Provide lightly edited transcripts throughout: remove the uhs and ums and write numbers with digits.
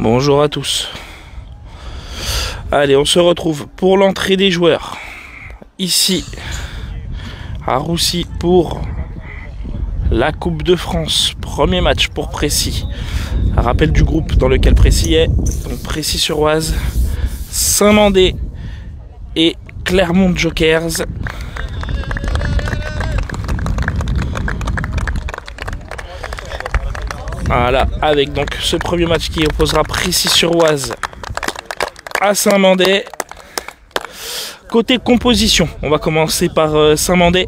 Bonjour à tous. Allez, on se retrouve pour l'entrée des joueurs. Ici, à Roussy, pour la Coupe de France. Premier match pour Précy. Rappel du groupe dans lequel Précy est. Donc Précy-sur-Oise, Saint-Mandé et Clermont Jokers. Voilà, avec donc ce premier match qui opposera Précy-sur-Oise à Saint-Mandé. Côté composition, on va commencer par Saint-Mandé.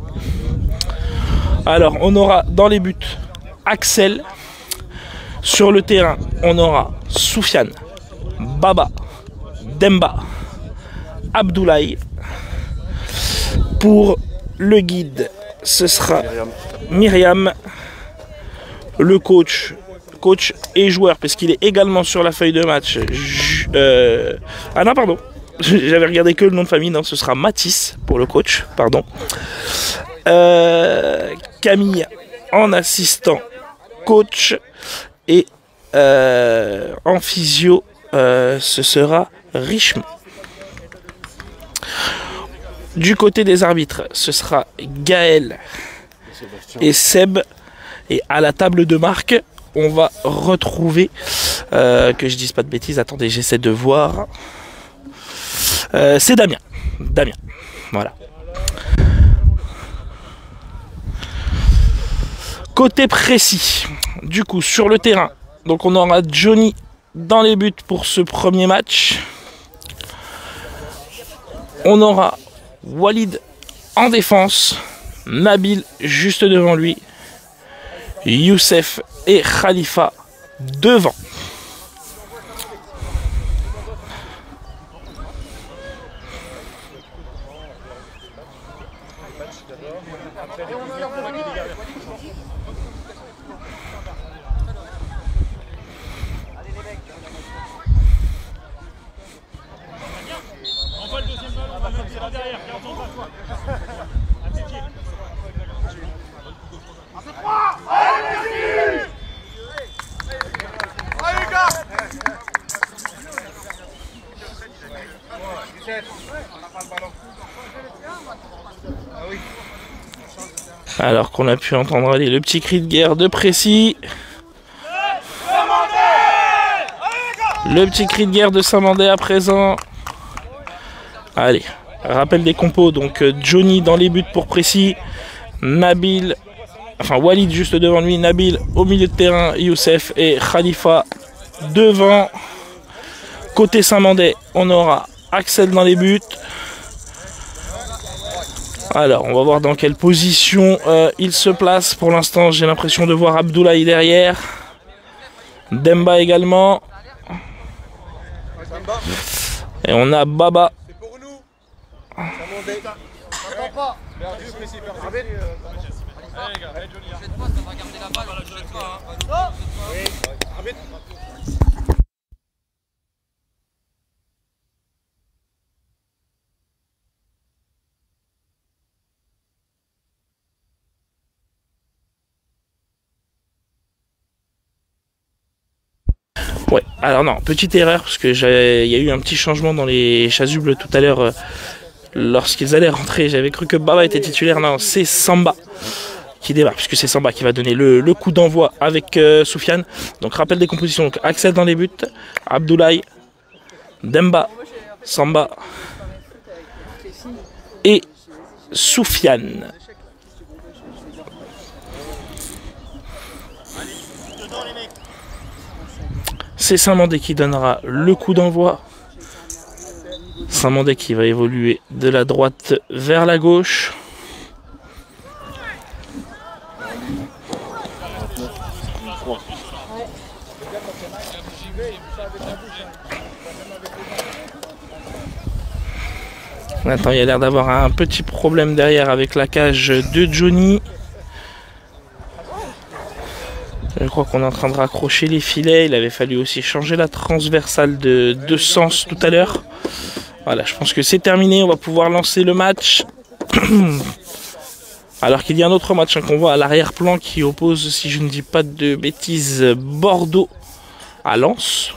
Alors, on aura dans les buts Axel. Sur le terrain, on aura Soufiane, Baba, Demba, Abdoulaye. Pour le guide, ce sera Myriam. Le coach et joueur, parce qu'il est également sur la feuille de match. Ah non, pardon. J'avais regardé que le nom de famille. Non, ce sera Mathis pour le coach. Pardon. Camille en assistant coach. Et en physio, ce sera Richemont. Du côté des arbitres, ce sera Gaël et Seb. Et à la table de marque, on va retrouver, que je dise pas de bêtises, attendez, j'essaie de voir. C'est Damien. Damien, voilà. Côté Précy, du coup, sur le terrain, donc on aura Johnny dans les buts pour ce premier match. On aura Walid en défense, Nabil juste devant lui. Youssef et Khalifa devant. Alors qu'on a pu entendre aller le petit cri de guerre de Précy. Le petit cri de guerre de Saint-Mandé à présent. Allez, rappel des compos. Donc Johnny dans les buts pour Précy. Nabil, enfin Walid juste devant lui. Nabil au milieu de terrain. Youssef et Khalifa devant. Côté Saint-Mandé, on aura Axel dans les buts. Alors, on va voir dans quelle position il se place. Pour l'instant, j'ai l'impression de voir Abdoulaye derrière. Demba également. Et on a Baba. Ouais, alors non, petite erreur, parce que il y a eu un petit changement dans les chasubles tout à l'heure lorsqu'ils allaient rentrer. J'avais cru que Baba était titulaire. Non, c'est Samba qui démarre, puisque c'est Samba qui va donner le coup d'envoi avec Soufiane. Donc rappel des compositions, donc Axel dans les buts, Abdoulaye, Demba, Samba et Soufiane. C'est Saint-Mandé qui donnera le coup d'envoi. Saint-Mandé qui va évoluer de la droite vers la gauche. Maintenant, il y a l'air d'avoir un petit problème derrière avec la cage de Johnny. Je crois qu'on est en train de raccrocher les filets. Il avait fallu aussi changer la transversale de sens tout à l'heure. Voilà, je pense que c'est terminé. On va pouvoir lancer le match. Alors qu'il y a un autre match qu'on voit à l'arrière-plan qui oppose, si je ne dis pas de bêtises, Bordeaux à Lens.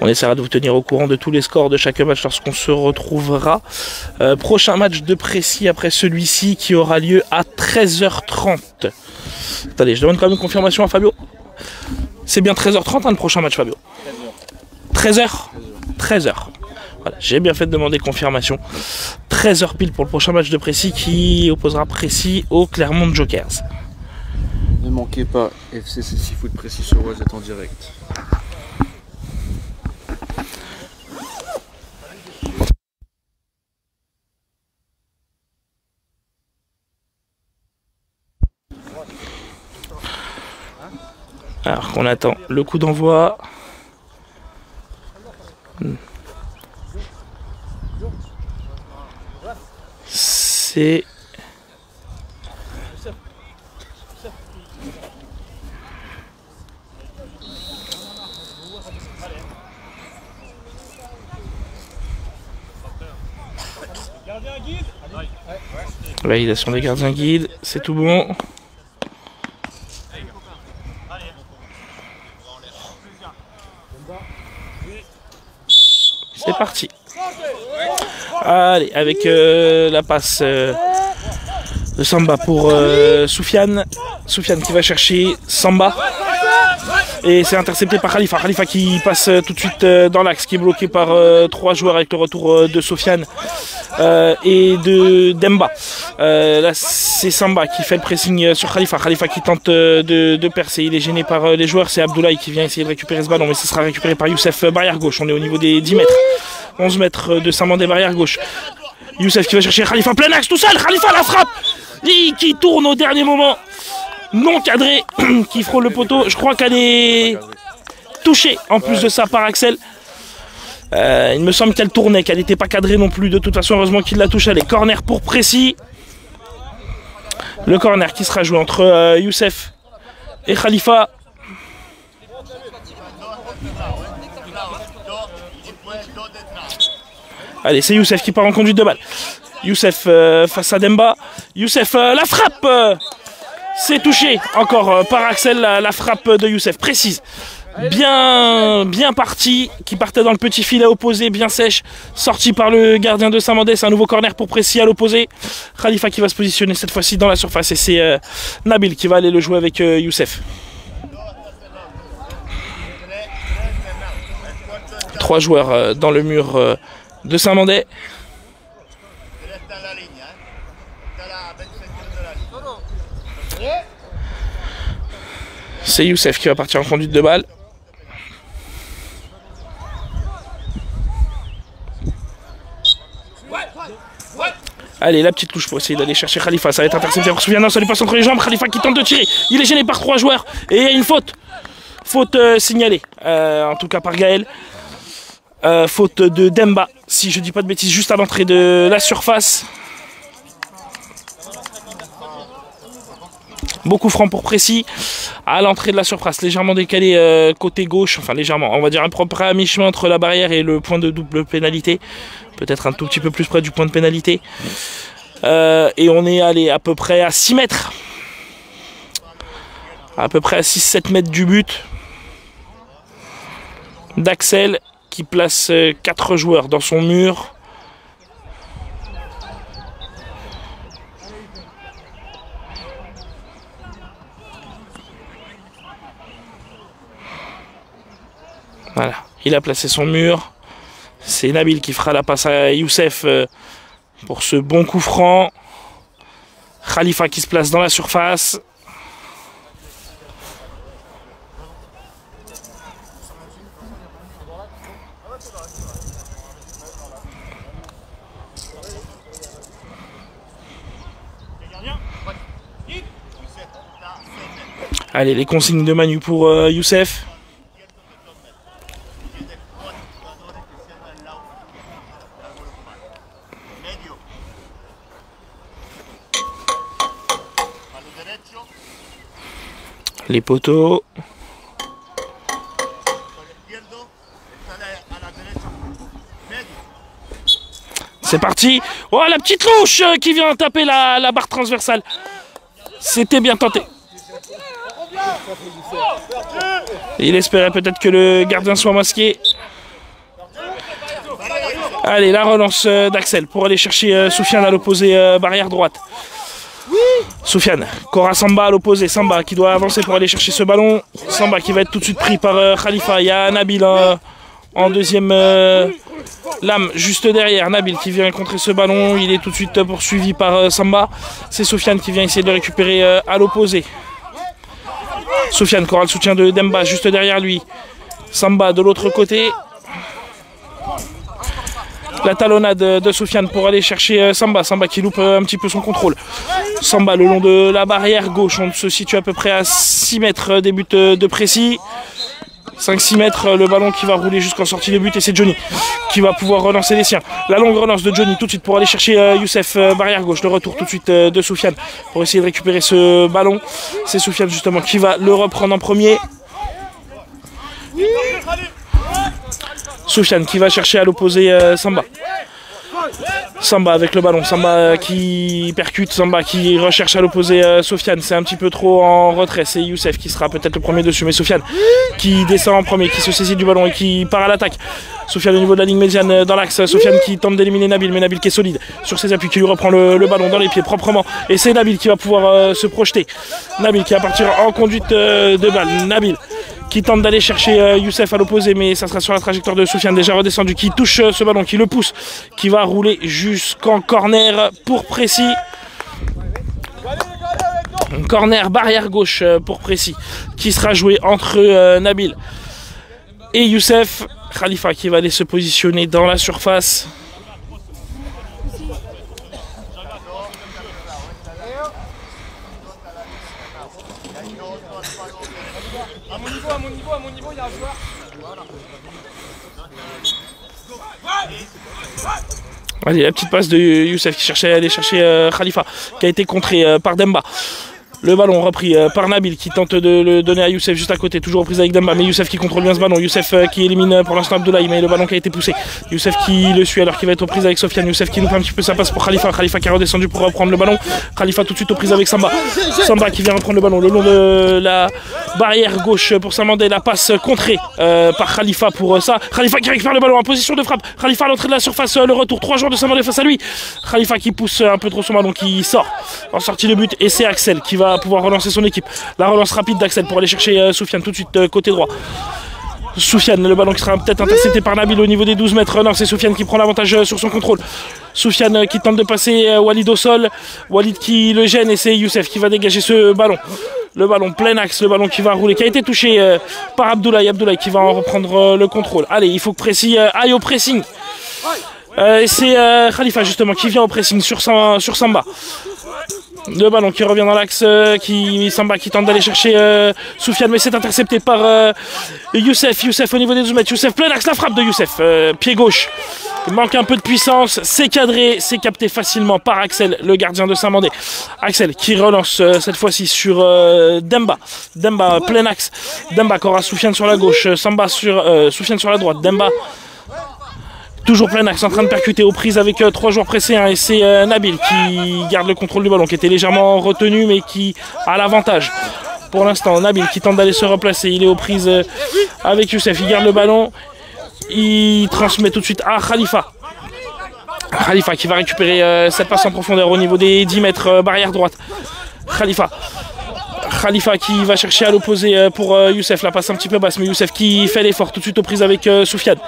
On essaiera de vous tenir au courant de tous les scores de chaque match lorsqu'on se retrouvera. Prochain match de Précy après celui-ci qui aura lieu à 13h30. Attendez, je demande quand même une confirmation à Fabio. C'est bien 13h30 le prochain match, Fabio? 13h 13h. Voilà, j'ai bien fait de demander confirmation. 13h pile pour le prochain match de Précy qui opposera Précy au Clermont Jokers. Ne manquez pas, FCC Seafood Précy sur Oise est en direct. Alors qu'on attend le coup d'envoi. C'est... validation des gardiens guides, c'est tout bon. C'est parti. Allez, avec la passe de Samba pour Soufiane. Soufiane qui va chercher Samba. Et c'est intercepté par Khalifa. Khalifa qui passe tout de suite dans l'axe, qui est bloqué par 3 joueurs avec le retour de Soufiane et de Demba. Là, c'est Samba qui fait le pressing sur Khalifa. Khalifa qui tente de percer. Il est gêné par les joueurs. C'est Abdoulaye qui vient essayer de récupérer ce ballon, mais ce sera récupéré par Youssef, barrière gauche. On est au niveau des 10 mètres. 11 mètres de Saint-Mandé, barrière gauche. Youssef qui va chercher Khalifa plein axe tout seul. Khalifa la frappe qui tourne au dernier moment. Non cadré, qui frôle le poteau. Je crois qu'elle est touchée en plus de ça par Axel. Il me semble qu'elle tournait, qu'elle n'était pas cadrée non plus. De toute façon, heureusement qu'il la touche. Elle est corner pour Précy. Le corner qui sera joué entre Youssef et Khalifa. Allez, c'est Youssef qui part en conduite de balle. Youssef face à Demba. Youssef, la frappe. C'est touché encore par Axel, la frappe de Youssef, précise. Bien parti, qui partait dans le petit filet opposé, bien sèche, sorti par le gardien de Saint-Mandé. C'est un nouveau corner pour Précy à l'opposé. Khalifa qui va se positionner cette fois-ci dans la surface et c'est Nabil qui va aller le jouer avec Youssef. 3 joueurs dans le mur de Saint-Mandé. C'est Youssef qui va partir en conduite de balle. Allez, la petite touche pour essayer d'aller chercher Khalifa. Ça va être intercepté par Soufiane. Non, ça lui passe entre les jambes. Khalifa qui tente de tirer. Il est gêné par 3 joueurs. Et il y a une faute. Faute signalée. En tout cas par Gaël. Faute de Demba. Si je dis pas de bêtises, juste à l'entrée de la surface. Beaucoup franc pour Précy à l'entrée de la surface, légèrement décalé côté gauche, enfin légèrement, on va dire près à mi-chemin entre la barrière et le point de double pénalité, peut-être un tout petit peu plus près du point de pénalité. Et on est allé à peu près à 6 mètres, à peu près à 6-7 mètres du but d'Axel qui place 4 joueurs dans son mur. Voilà, il a placé son mur. C'est Nabil qui fera la passe à Youssef pour ce bon coup franc. Khalifa qui se place dans la surface. Allez, les consignes de Manu pour Youssef. Les poteaux. C'est parti. Oh, la petite louche qui vient taper la barre transversale. C'était bien tenté. Il espérait peut-être que le gardien soit masqué. Allez, la relance d'Axel pour aller chercher Soufiane à l'opposé, barrière droite. Soufiane, Cora Samba à l'opposé, Samba qui doit avancer pour aller chercher ce ballon. Samba qui va être tout de suite pris par Khalifa. Il y a Nabil en deuxième lame juste derrière. Nabil qui vient contrer ce ballon. Il est tout de suite poursuivi par Samba. C'est Soufiane qui vient essayer de le récupérer à l'opposé. Soufiane qui aura le soutien de Demba juste derrière lui. Samba de l'autre côté. La talonnade de Soufiane pour aller chercher Samba. Samba qui loupe un petit peu son contrôle. Samba le long de la barrière gauche. On se situe à peu près à 6 mètres des buts de précis. 5-6 mètres, le ballon qui va rouler jusqu'en sortie de but. Et c'est Johnny qui va pouvoir relancer les siens. La longue relance de Johnny tout de suite pour aller chercher Youssef, barrière gauche. Le retour tout de suite de Soufiane pour essayer de récupérer ce ballon. C'est Soufiane justement qui va le reprendre en premier. Soufiane qui va chercher à l'opposé Samba. Samba avec le ballon, Samba qui percute, Samba qui recherche à l'opposé Soufiane. C'est un petit peu trop en retrait, c'est Youssef qui sera peut-être le premier dessus, mais Soufiane qui descend en premier, qui se saisit du ballon et qui part à l'attaque. Soufiane au niveau de la ligne médiane dans l'axe, Soufiane qui tente d'éliminer Nabil, mais Nabil qui est solide sur ses appuis, qui lui reprend le ballon dans les pieds proprement. Et c'est Nabil qui va pouvoir se projeter. Nabil qui va partir en conduite de balle. Nabil qui tente d'aller chercher Youssef à l'opposé, mais ça sera sur la trajectoire de Soufiane déjà redescendu, qui touche ce ballon, qui le pousse, qui va rouler jusqu'en corner pour précis. Corner barrière gauche pour précis, qui sera joué entre Nabil et Youssef. Khalifa qui va aller se positionner dans la surface. À mon niveau, il y a un joueur. Allez, la petite passe de Youssef qui cherchait à aller chercher Khalifa, qui a été contré par Demba. Le ballon repris par Nabil qui tente de le donner à Youssef juste à côté, toujours reprise avec Demba, mais Youssef qui contrôle bien ce ballon. Youssef qui élimine pour l'instant Abdoulaye, mais le ballon qui a été poussé. Youssef qui le suit alors qu'il va être aux prises avec Soufiane. Youssef qui loupe un petit peu sa passe pour Khalifa. Khalifa qui est redescendu pour reprendre le ballon. Khalifa tout de suite aux prises avec Samba. Samba qui vient reprendre le ballon le long de la barrière gauche pour Samandé. La passe contrée par Khalifa pour ça. Khalifa qui récupère le ballon en position de frappe. Khalifa à l'entrée de la surface, le retour. 3 joueurs de Samandé face à lui. Khalifa qui pousse un peu trop son ballon, qui sort en sortie de but. Et c'est Axel qui va pouvoir relancer son équipe. La relance rapide d'Axel pour aller chercher Soufiane tout de suite côté droit. Soufiane, le ballon qui sera peut-être intercepté par Nabil au niveau des 12 mètres. Non, c'est Soufiane qui prend l'avantage sur son contrôle. Soufiane qui tente de passer Walid au sol. Walid qui le gêne et c'est Youssef qui va dégager ce ballon. Le ballon plein axe, le ballon qui va rouler, qui a été touché par Abdoulaye. Abdoulaye qui va en reprendre le contrôle. Allez, il faut que Précis aille au pressing. C'est Khalifa justement qui vient au pressing sur Samba. Le ballon qui revient dans l'axe, Samba qui tente d'aller chercher Soufiane, mais c'est intercepté par Youssef. Youssef au niveau des 12 mètres. Youssef plein axe, la frappe de Youssef. Pied gauche. Il manque un peu de puissance. C'est cadré, c'est capté facilement par Axel, le gardien de Saint-Mandé. Axel qui relance cette fois-ci sur Demba. Demba plein axe. Demba qui aura Soufiane sur la gauche. Samba sur Soufiane sur la droite. Demba. Toujours plein axe, en train de percuter aux prises avec 3 joueurs pressés, et c'est Nabil qui garde le contrôle du ballon, qui était légèrement retenu mais qui a l'avantage. Pour l'instant, Nabil qui tente d'aller se replacer, il est aux prises avec Youssef, il garde le ballon, il transmet tout de suite à Khalifa. Khalifa qui va récupérer cette passe en profondeur au niveau des 10 mètres, barrière droite. Khalifa qui va chercher à l'opposé pour Youssef, la passe un petit peu basse, mais Youssef qui fait l'effort tout de suite aux prises avec Soufiane.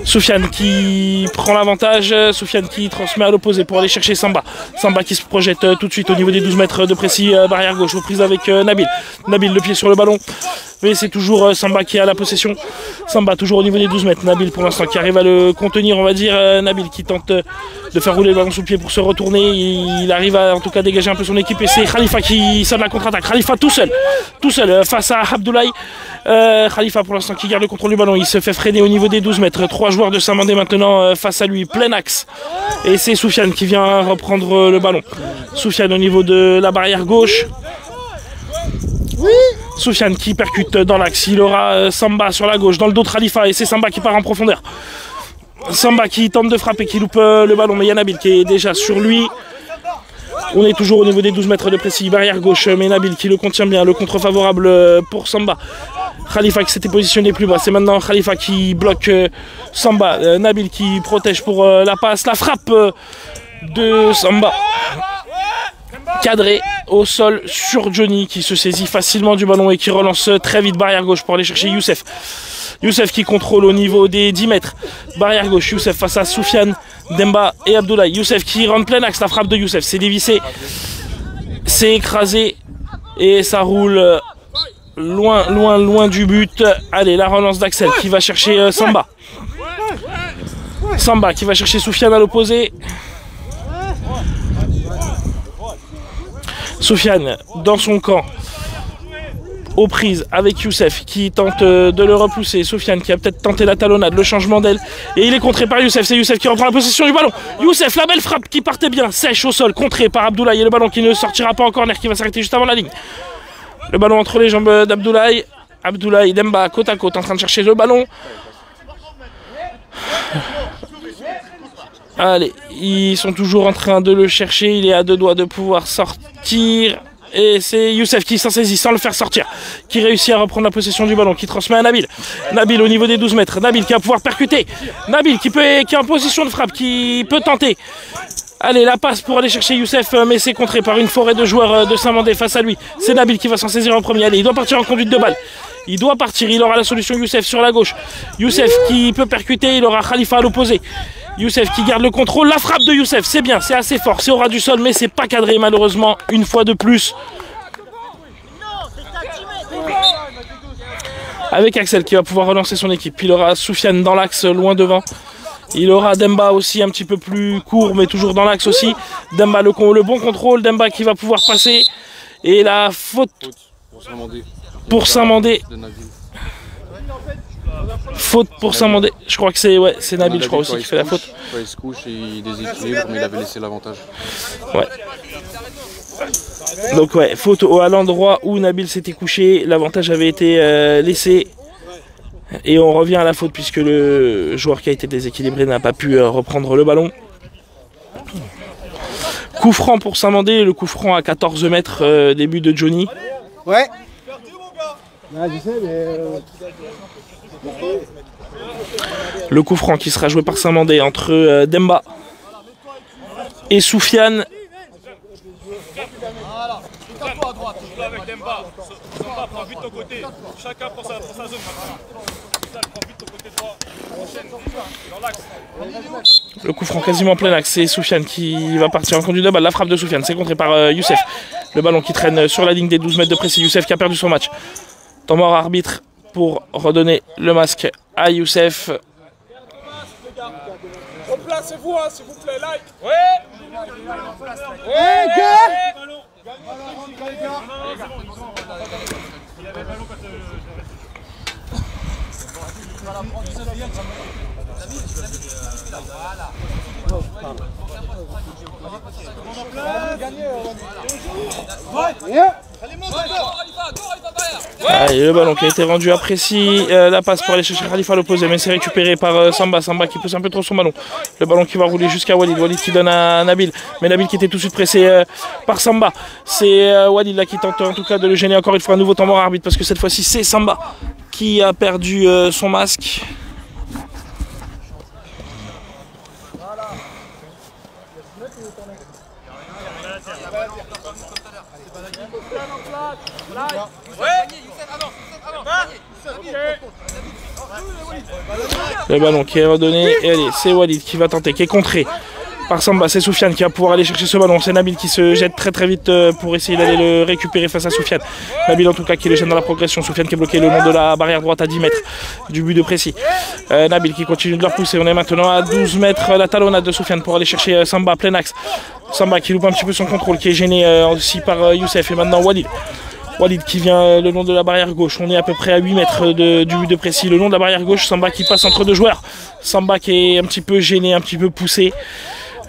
Soufiane qui prend l'avantage, Soufiane qui transmet à l'opposé pour aller chercher Samba. Samba qui se projette tout de suite au niveau des 12 mètres de précis, barrière gauche, reprise avec Nabil. Nabil, le pied sur le ballon, mais c'est toujours Samba qui a la possession. Samba toujours au niveau des 12 mètres. Nabil pour l'instant qui arrive à le contenir, on va dire. Nabil qui tente de faire rouler le ballon sous le pied pour se retourner. Il arrive à en tout cas dégager un peu son équipe et c'est Khalifa qui sonne la contre-attaque. Khalifa tout seul face à Abdoulaye. Khalifa pour l'instant qui garde le contrôle du ballon. Il se fait freiner au niveau des 12 mètres. 3 joueurs de Saint-Mandé maintenant face à lui, plein axe. Et c'est Soufiane qui vient reprendre le ballon. Soufiane au niveau de la barrière gauche. Soufiane qui percute dans l'axe. Il aura Samba sur la gauche, dans le dos de Khalifa. Et c'est Samba qui part en profondeur. Samba qui tente de frapper, qui loupe le ballon. Mais il y a Nabil qui est déjà sur lui. On est toujours au niveau des 12 mètres de précis, barrière gauche, mais Nabil qui le contient bien, le contre favorable pour Samba. Khalifa qui s'était positionné plus bas. C'est maintenant Khalifa qui bloque Samba. Nabil qui protège pour la passe. La frappe de Samba. Cadré au sol sur Johnny qui se saisit facilement du ballon et qui relance très vite barrière gauche pour aller chercher Youssef. Youssef qui contrôle au niveau des 10 mètres. Barrière gauche, Youssef face à Soufiane, Demba et Abdoulaye. Youssef qui rentre plein axe, la frappe de Youssef. C'est dévissé, c'est écrasé et ça roule loin du but. Allez, la relance d'Axel qui va chercher Samba. Samba qui va chercher Soufiane à l'opposé. Soufiane dans son camp. Aux prises avec Youssef qui tente de le repousser. Soufiane qui a peut-être tenté la talonnade, le changement d'aile. Et il est contré par Youssef. C'est Youssef qui reprend la possession du ballon. Youssef, la belle frappe qui partait bien, sèche au sol, contré par Abdoulaye. Et le ballon qui ne sortira pas en corner, qui va s'arrêter juste avant la ligne. Le ballon entre les jambes d'Abdoulaye. Abdoulaye, Demba, côte à côte, en train de chercher le ballon. Allez, ils sont toujours en train de le chercher. Il est à deux doigts de pouvoir sortir. Et c'est Youssef qui s'en saisit sans le faire sortir, qui réussit à reprendre la possession du ballon, qui transmet à Nabil. Nabil au niveau des 12 mètres. Nabil qui va pouvoir percuter. Nabil qui est en position de frappe, qui peut tenter. Allez, la passe pour aller chercher Youssef, mais c'est contré par une forêt de joueurs de Saint-Mandé face à lui. C'est Nabil qui va s'en saisir en premier. Allez, il doit partir en conduite de balle. Il doit partir, il aura la solution Youssef sur la gauche. Youssef qui peut percuter, il aura Khalifa à l'opposé. Youssef qui garde le contrôle, la frappe de Youssef, c'est bien, c'est assez fort, c'est au ras du sol, mais c'est pas cadré malheureusement, une fois de plus. Avec Axel qui va pouvoir relancer son équipe, il aura Soufiane dans l'axe, loin devant. Il aura Demba aussi un petit peu plus court, mais toujours dans l'axe aussi. Demba, le bon contrôle, Demba qui va pouvoir passer. Et la faute pour Saint-Mandé. Faute pour Saint-Mandé. Je crois que c'est Nabil, je crois aussi, qui fait la faute. Ouais, il se couche et il déséquilibre, mais il avait laissé l'avantage. Ouais. Donc ouais, faute à l'endroit où Nabil s'était couché. L'avantage avait été laissé. Et on revient à la faute puisque le joueur qui a été déséquilibré n'a pas pu reprendre le ballon. Coup franc pour Saint-Mandé, le coup franc à 14 mètres, début de Johnny. Ouais. Ah, je sais, mais le coup franc qui sera joué par Saint-Mandé entre Demba et Soufiane. Le coup franc quasiment plein axe, c'est Soufiane qui va partir en conduite de balle. La frappe de Soufiane, c'est contré par Youssef. Le ballon qui traîne sur la ligne des 12 mètres de précis. Youssef qui a perdu son match. Temps mort arbitre pour redonner le masque à Youssef. Replacez-vous, hein, s'il vous plaît, like. Ouais. ouais, gars. Et le ballon qui a été rendu à Précis, la passe pour aller chercher Khalifa à l'opposé, mais c'est récupéré par Samba. Samba qui pousse un peu trop son ballon. Le ballon qui va rouler jusqu'à Walid. Walid qui donne à Nabil, mais Nabil qui était tout de suite pressé par Samba. C'est Walid là qui tente en tout cas de le gêner encore une fois. Un nouveau temps mort arbitre parce que cette fois-ci c'est Samba qui a perdu son masque. Le ballon qui est redonné et allez, c'est Walid qui va tenter, qui est contré par Samba. C'est Soufiane qui va pouvoir aller chercher ce ballon. C'est Nabil qui se jette très vite pour essayer d'aller le récupérer face à Soufiane. Nabil en tout cas qui le gêne dans la progression. Soufiane qui est bloqué le long de la barrière droite à 10 mètres du but de Précis. Nabil qui continue de leur pousser. On est maintenant à 12 mètres. La talonnade de Soufiane pour aller chercher Samba plein axe. Samba qui loupe un petit peu son contrôle, qui est gêné aussi par Youssef. Et maintenant Walid. Walid qui vient le long de la barrière gauche. On est à peu près à 8 mètres du but de Précis. Le long de la barrière gauche, Samba qui passe entre deux joueurs. Samba qui est un petit peu gêné, un petit peu poussé.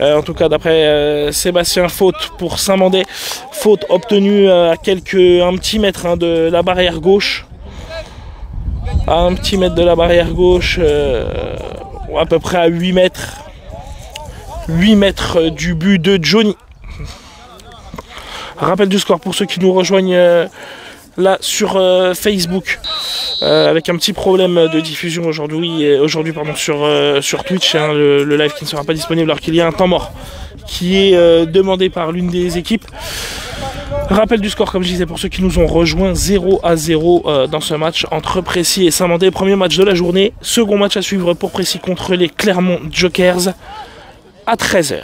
En tout cas, d'après Sébastien, faute pour Saint-Mandé. Faute obtenue à un petit mètre de la barrière gauche. À un petit mètre de la barrière gauche, à peu près à 8 mètres. 8 mètres du but de Johnny. Rappel du score pour ceux qui nous rejoignent là sur Facebook. Avec un petit problème de diffusion aujourd'hui pardon, sur Twitch, hein, le live qui ne sera pas disponible alors qu'il y a un temps mort qui est demandé par l'une des équipes. Rappel du score, comme je disais, pour ceux qui nous ont rejoints, 0-0 dans ce match entre Précy et Saint-Mandé. Premier match de la journée, second match à suivre pour Précy contre les Clermont Jokers à 13 h.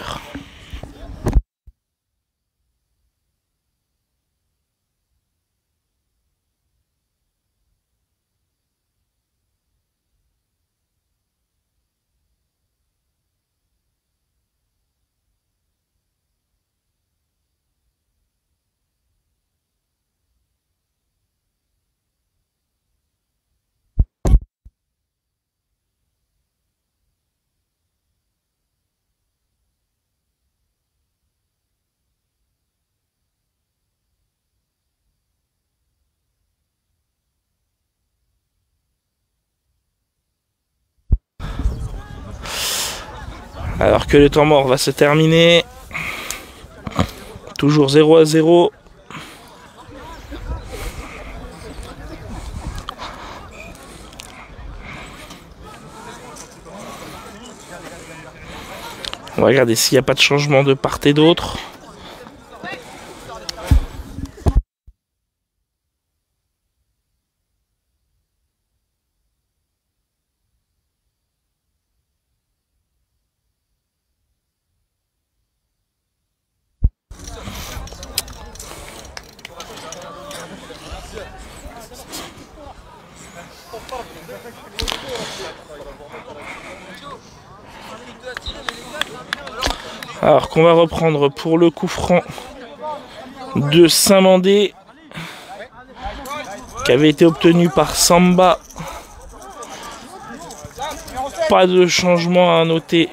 Alors que le temps mort va se terminer. Toujours 0-0. On va regarder s'il n'y a pas de changement de part et d'autre. Alors qu'on va reprendre pour le coup franc de Saint-Mandé qui avait été obtenu par Samba. Pas de changement à noter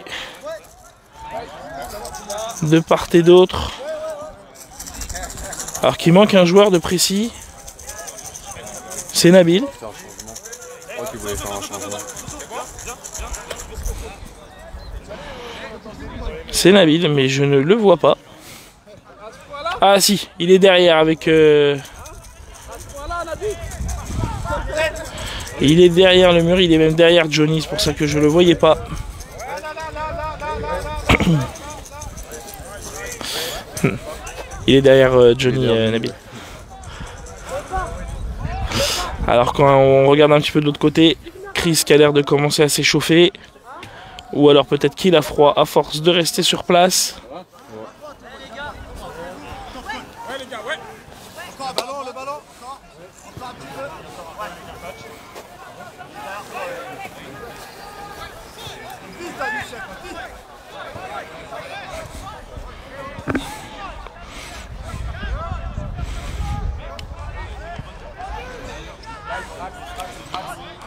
de part et d'autre. Alors qu'il manque un joueur de Précy. C'est Nabil. C'est Nabil, mais je ne le vois pas. Ah si, il est derrière avec... Il est derrière le mur, il est même derrière Johnny, c'est pour ça que je le voyais pas. Il est derrière Johnny Nabil. Alors quand on regarde un petit peu de l'autre côté, Chris qui a l'air de commencer à s'échauffer. Ou alors peut-être qu'il a froid à force de rester sur place.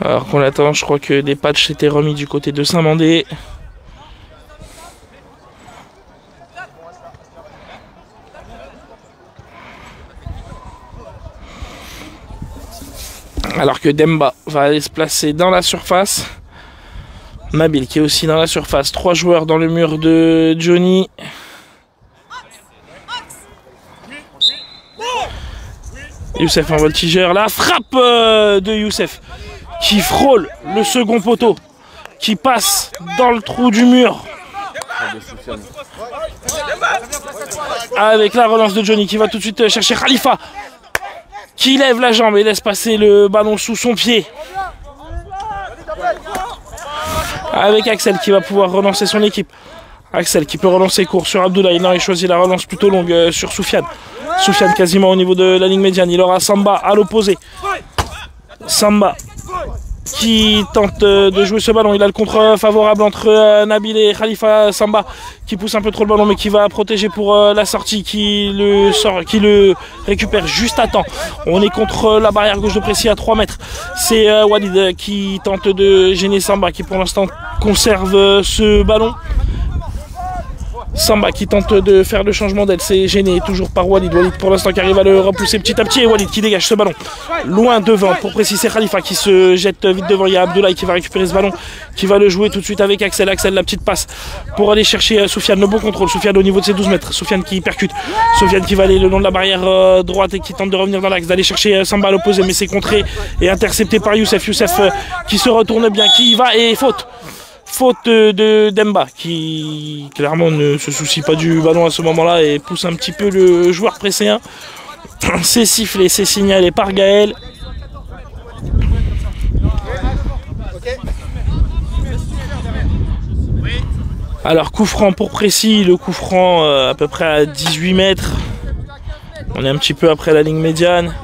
Alors qu'on attend, je crois que des patchs étaient remis du côté de Saint-Mandé. Alors que Demba va aller se placer dans la surface. Nabil qui est aussi dans la surface. 3 joueurs dans le mur de Johnny. Youssef en voltigeur. La frappe de Youssef qui frôle le second poteau. Qui passe dans le trou du mur. Avec la relance de Johnny qui va tout de suite chercher Khalifa. Qui lève la jambe et laisse passer le ballon sous son pied. Avec Axel qui va pouvoir relancer son équipe. Axel qui peut relancer court sur Abdoulaye. Non, il choisit la relance plutôt longue sur Soufiane. Soufiane quasiment au niveau de la ligne médiane. Il aura Samba à l'opposé. Samba qui tente de jouer ce ballon. Il a le contre favorable entre Nabil et Khalifa. Samba qui pousse un peu trop le ballon mais qui va protéger pour la sortie, qui le récupère juste à temps. On est contre la barrière gauche de Précy à 3 mètres. C'est Walid qui tente de gêner Samba qui pour l'instant conserve ce ballon. Samba qui tente de faire le changement d'aile, c'est gêné toujours par Walid. Walid pour l'instant qui arrive à le repousser petit à petit et Walid qui dégage ce ballon. Loin devant pour préciser Khalifa qui se jette vite devant. Il y a Abdoulaye qui va récupérer ce ballon, qui va le jouer tout de suite avec Axel. Axel la petite passe pour aller chercher Soufiane. Le bon contrôle, Soufiane au niveau de ses 12 mètres. Soufiane qui percute, Soufiane qui va aller le long de la barrière droite et qui tente de revenir dans l'axe, d'aller chercher Samba à l'opposé, mais c'est contré et intercepté par Youssef. Youssef qui se retourne bien, qui y va et faute. Faute de Demba qui clairement ne se soucie pas du ballon à ce moment-là et pousse un petit peu le joueur presséen. C'est sifflé, c'est signalé par Gaël. Alors coup franc pour Précis, le coup franc à peu près à 18 mètres. On est un petit peu après la ligne médiane.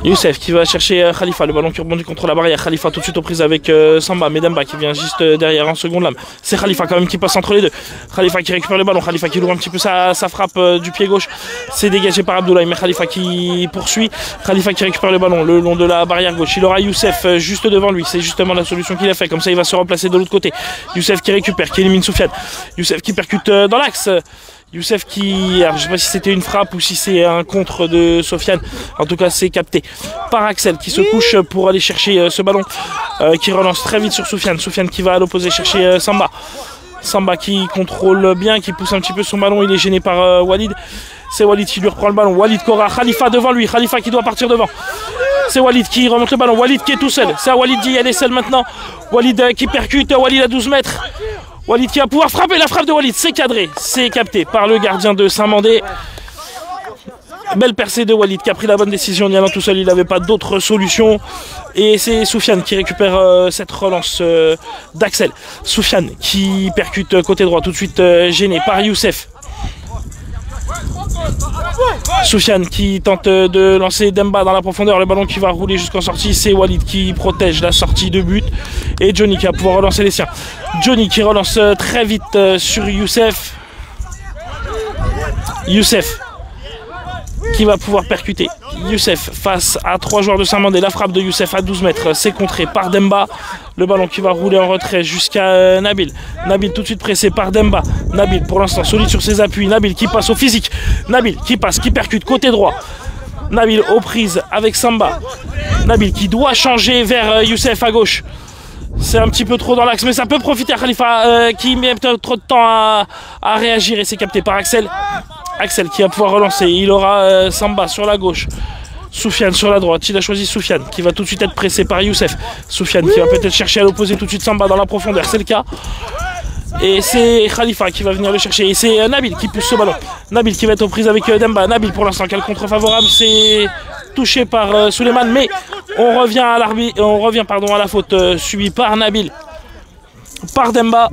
Youssef qui va chercher Khalifa, le ballon qui rebondit contre la barrière. Khalifa tout de suite aux prises avec Samba, mais Demba qui vient juste derrière en seconde lame. C'est Khalifa quand même qui passe entre les deux. Khalifa qui récupère le ballon, Khalifa qui ouvre un petit peu sa frappe du pied gauche. C'est dégagé par Abdoulaye, mais Khalifa qui poursuit. Khalifa qui récupère le ballon le long de la barrière gauche. Il aura Youssef juste devant lui, c'est justement la solution qu'il a fait. Comme ça il va se replacer de l'autre côté. Youssef qui récupère, qui élimine Soufiane. Youssef qui percute dans l'axe. Youssef qui, alors je ne sais pas si c'était une frappe ou si c'est un contre de Sofiane. En tout cas c'est capté par Axel qui se couche pour aller chercher ce ballon qui relance très vite sur Soufiane. Soufiane qui va à l'opposé chercher Samba. Samba qui contrôle bien, qui pousse un petit peu son ballon. Il est gêné par Walid. C'est Walid qui lui reprend le ballon. Walid Kora, Khalifa devant lui. Khalifa qui doit partir devant. C'est Walid qui remonte le ballon. Walid qui est tout seul. C'est à Walid d'y aller seul maintenant. Walid qui percute. Walid à 12 mètres. Walid qui va pouvoir frapper, la frappe de Walid, c'est cadré, c'est capté par le gardien de Saint-Mandé. Belle percée de Walid qui a pris la bonne décision, en y allant tout seul, il n'avait pas d'autre solution. Et c'est Soufiane qui récupère cette relance d'Axel. Soufiane qui percute côté droit, tout de suite gêné par Youssef. Soufiane qui tente de lancer Demba dans la profondeur, le ballon qui va rouler jusqu'en sortie, c'est Walid qui protège la sortie de but et Johnny qui va pouvoir relancer les siens. Johnny qui relance très vite sur Youssef. Youssef qui va pouvoir percuter. Youssef face à 3 joueurs de Saint-Mandé, la frappe de Youssef à 12 mètres, c'est contré par Demba. Le ballon qui va rouler en retrait jusqu'à Nabil. Nabil tout de suite pressé par Demba. Nabil pour l'instant solide sur ses appuis. Nabil qui passe au physique. Nabil qui passe, qui percute côté droit. Nabil aux prises avec Samba. Nabil qui doit changer vers Youssef à gauche. C'est un petit peu trop dans l'axe, mais ça peut profiter à Khalifa qui met trop de temps à réagir et c'est capté par Axel. Axel qui va pouvoir relancer. Il aura Samba sur la gauche. Soufiane sur la droite, il a choisi Soufiane qui va tout de suite être pressé par Youssef. Soufiane qui va peut-être chercher à l'opposer tout de suite Samba dans la profondeur, c'est le cas. Et c'est Khalifa qui va venir le chercher. Et c'est Nabil qui pousse ce ballon. Nabil qui va être aux prises avec Demba. Nabil pour l'instant, quel contre favorable, c'est touché par Souleymane. Mais on revient à l'arbitre, à la faute subie par Nabil. Par Demba.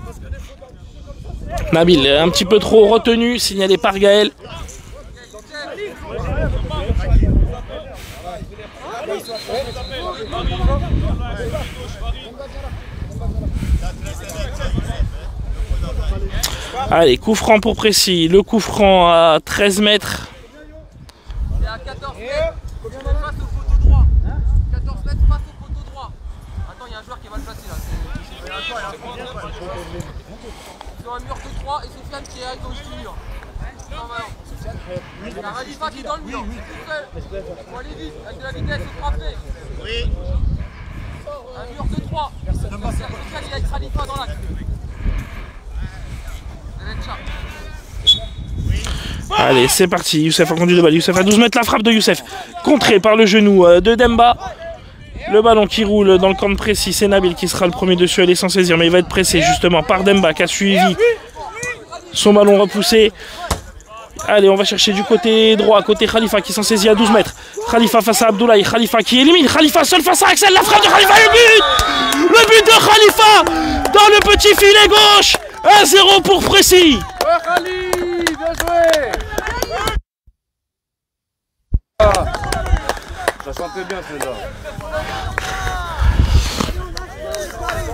Nabil un petit peu trop retenu, signalé par Gaël. Allez, coup franc pour Précis. Le coup franc à 13 mètres. C'est à 14 mètres face au poteau droit. 14 mètres face au poteau droit. Attends, il y a un joueur qui va le placer là. Sur un mur de 3 et Soufiane qui est à gauche du mur. Il y a Khalifa qui est dans le mur. Il faut aller vite, avec de la vitesse, il faut frapper. Oui. Un mur de 3. Soufiane il a avec Khalifa dans l'axe. Allez, c'est parti. Youssef a conduit le ballon. Youssef à 12 mètres, la frappe de Youssef. Contré par le genou de Demba. Le ballon qui roule dans le camp de Précis. C'est Nabil qui sera le premier dessus. Elle est sans saisir, mais il va être pressé justement par Demba qui a suivi son ballon repoussé. Allez, on va chercher du côté droit, côté Khalifa qui s'en saisit à 12 mètres. Khalifa face à Abdoulaye. Khalifa qui élimine. Khalifa seul face à Axel. La frappe de Khalifa. Le but de Khalifa dans le petit filet gauche. 1-0 pour Précis. Ouais, Khali, bien joué. Ça sentait bien celle-là.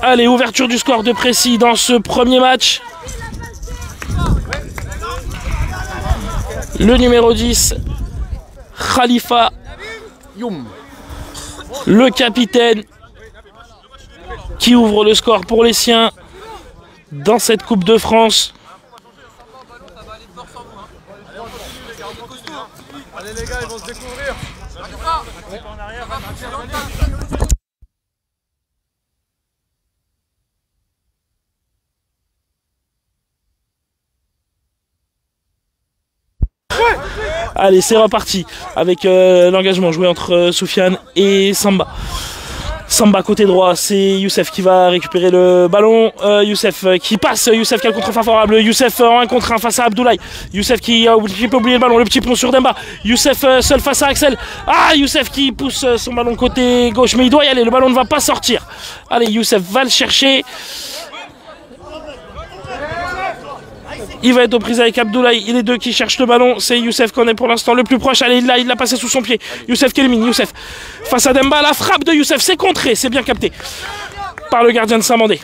Allez, ouverture du score de Précis dans ce premier match. Le numéro 10, Khalifa Youm, le capitaine, qui ouvre le score pour les siens dans cette Coupe de France. Allez les gars, ils vont se découvrir. Allez, c'est reparti avec l'engagement joué entre Soufiane et Samba. Samba côté droit, c'est Youssef qui va récupérer le ballon. Youssef qui passe, Youssef qui a le contre favorable. Youssef en 1 contre 1 face à Abdoulaye. Youssef qui peut oublier le ballon, le petit pont sur Demba. Youssef seul face à Axel. Ah, Youssef qui pousse son ballon côté gauche, mais il doit y aller, le ballon ne va pas sortir. Allez, Youssef va le chercher. Il va être aux prises avec Abdoulaye, il est deux qui cherchent le ballon, c'est Youssef qu'on est pour l'instant le plus proche, allez il l'a passé sous son pied, Youssef qui élimine, Youssef face à Demba, la frappe de Youssef, c'est contré, c'est bien capté par le gardien de Saint-Mandé.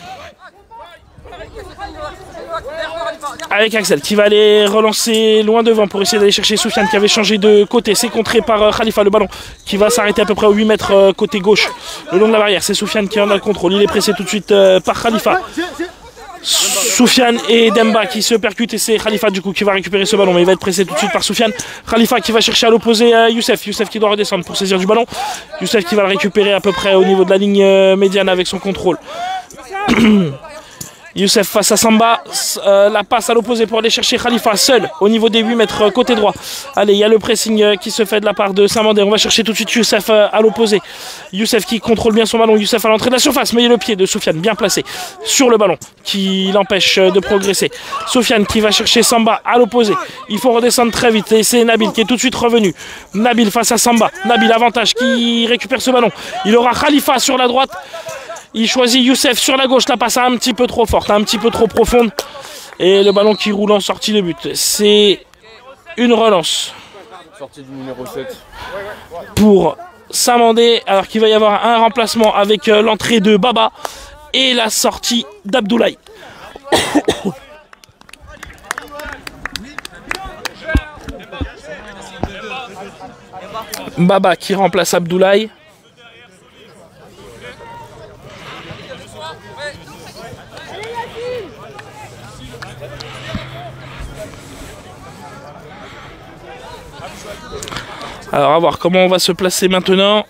Avec Axel qui va aller relancer loin devant pour essayer d'aller chercher Soufiane qui avait changé de côté, c'est contré par Khalifa, le ballon qui va s'arrêter à peu près aux 8 mètres côté gauche, le long de la barrière, c'est Soufiane qui en a le contrôle, il est pressé tout de suite par Khalifa. Soufiane et Demba qui se percutent et c'est Khalifa du coup qui va récupérer ce ballon, mais il va être pressé tout de suite par Soufiane. Khalifa qui va chercher à l'opposé Youssef, Youssef qui doit redescendre pour saisir du ballon, Youssef qui va le récupérer à peu près au niveau de la ligne médiane avec son contrôle. Youssef face à Samba, la passe à l'opposé pour aller chercher Khalifa seul au niveau des 8 mètres côté droit. Allez, il y a le pressing qui se fait de la part de Saint-Mandé. On va chercher tout de suite Youssef à l'opposé. Youssef qui contrôle bien son ballon. Youssef à l'entrée de la surface, mais il y a le pied de Soufiane bien placé sur le ballon qui l'empêche de progresser. Soufiane qui va chercher Samba à l'opposé. Il faut redescendre très vite et c'est Nabil qui est tout de suite revenu. Nabil face à Samba. Nabil avantage qui récupère ce ballon. Il aura Khalifa sur la droite. Il choisit Youssef sur la gauche, la passe un petit peu trop forte, un petit peu trop profonde. Et le ballon qui roule en sortie de but. C'est une relance. Sortie du numéro 7. Pour Saint-Mandé, alors qu'il va y avoir un remplacement avec l'entrée de Baba et la sortie d'Abdoulaye. Baba qui remplace Abdoulaye. Alors à voir comment on va se placer maintenant.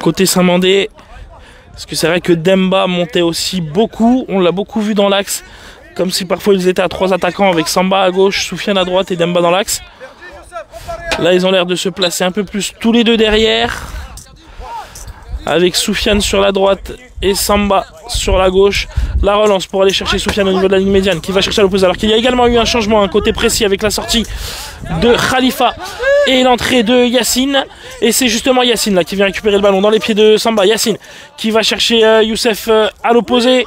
Côté Saint-Mandé. Parce que c'est vrai que Demba montait aussi beaucoup. On l'a beaucoup vu dans l'axe. Comme si parfois ils étaient à 3 attaquants avec Samba à gauche, Soufiane à droite et Demba dans l'axe. Là ils ont l'air de se placer un peu plus tous les deux derrière. Avec Soufiane sur la droite et Samba sur la gauche. La relance pour aller chercher Soufiane au niveau de la ligne médiane qui va chercher à l'opposé. Alors qu'il y a également eu un changement, un côté précis avec la sortie de Khalifa et l'entrée de Yacine. Et c'est justement Yacine là qui vient récupérer le ballon dans les pieds de Samba. Yacine qui va chercher Youssef à l'opposé.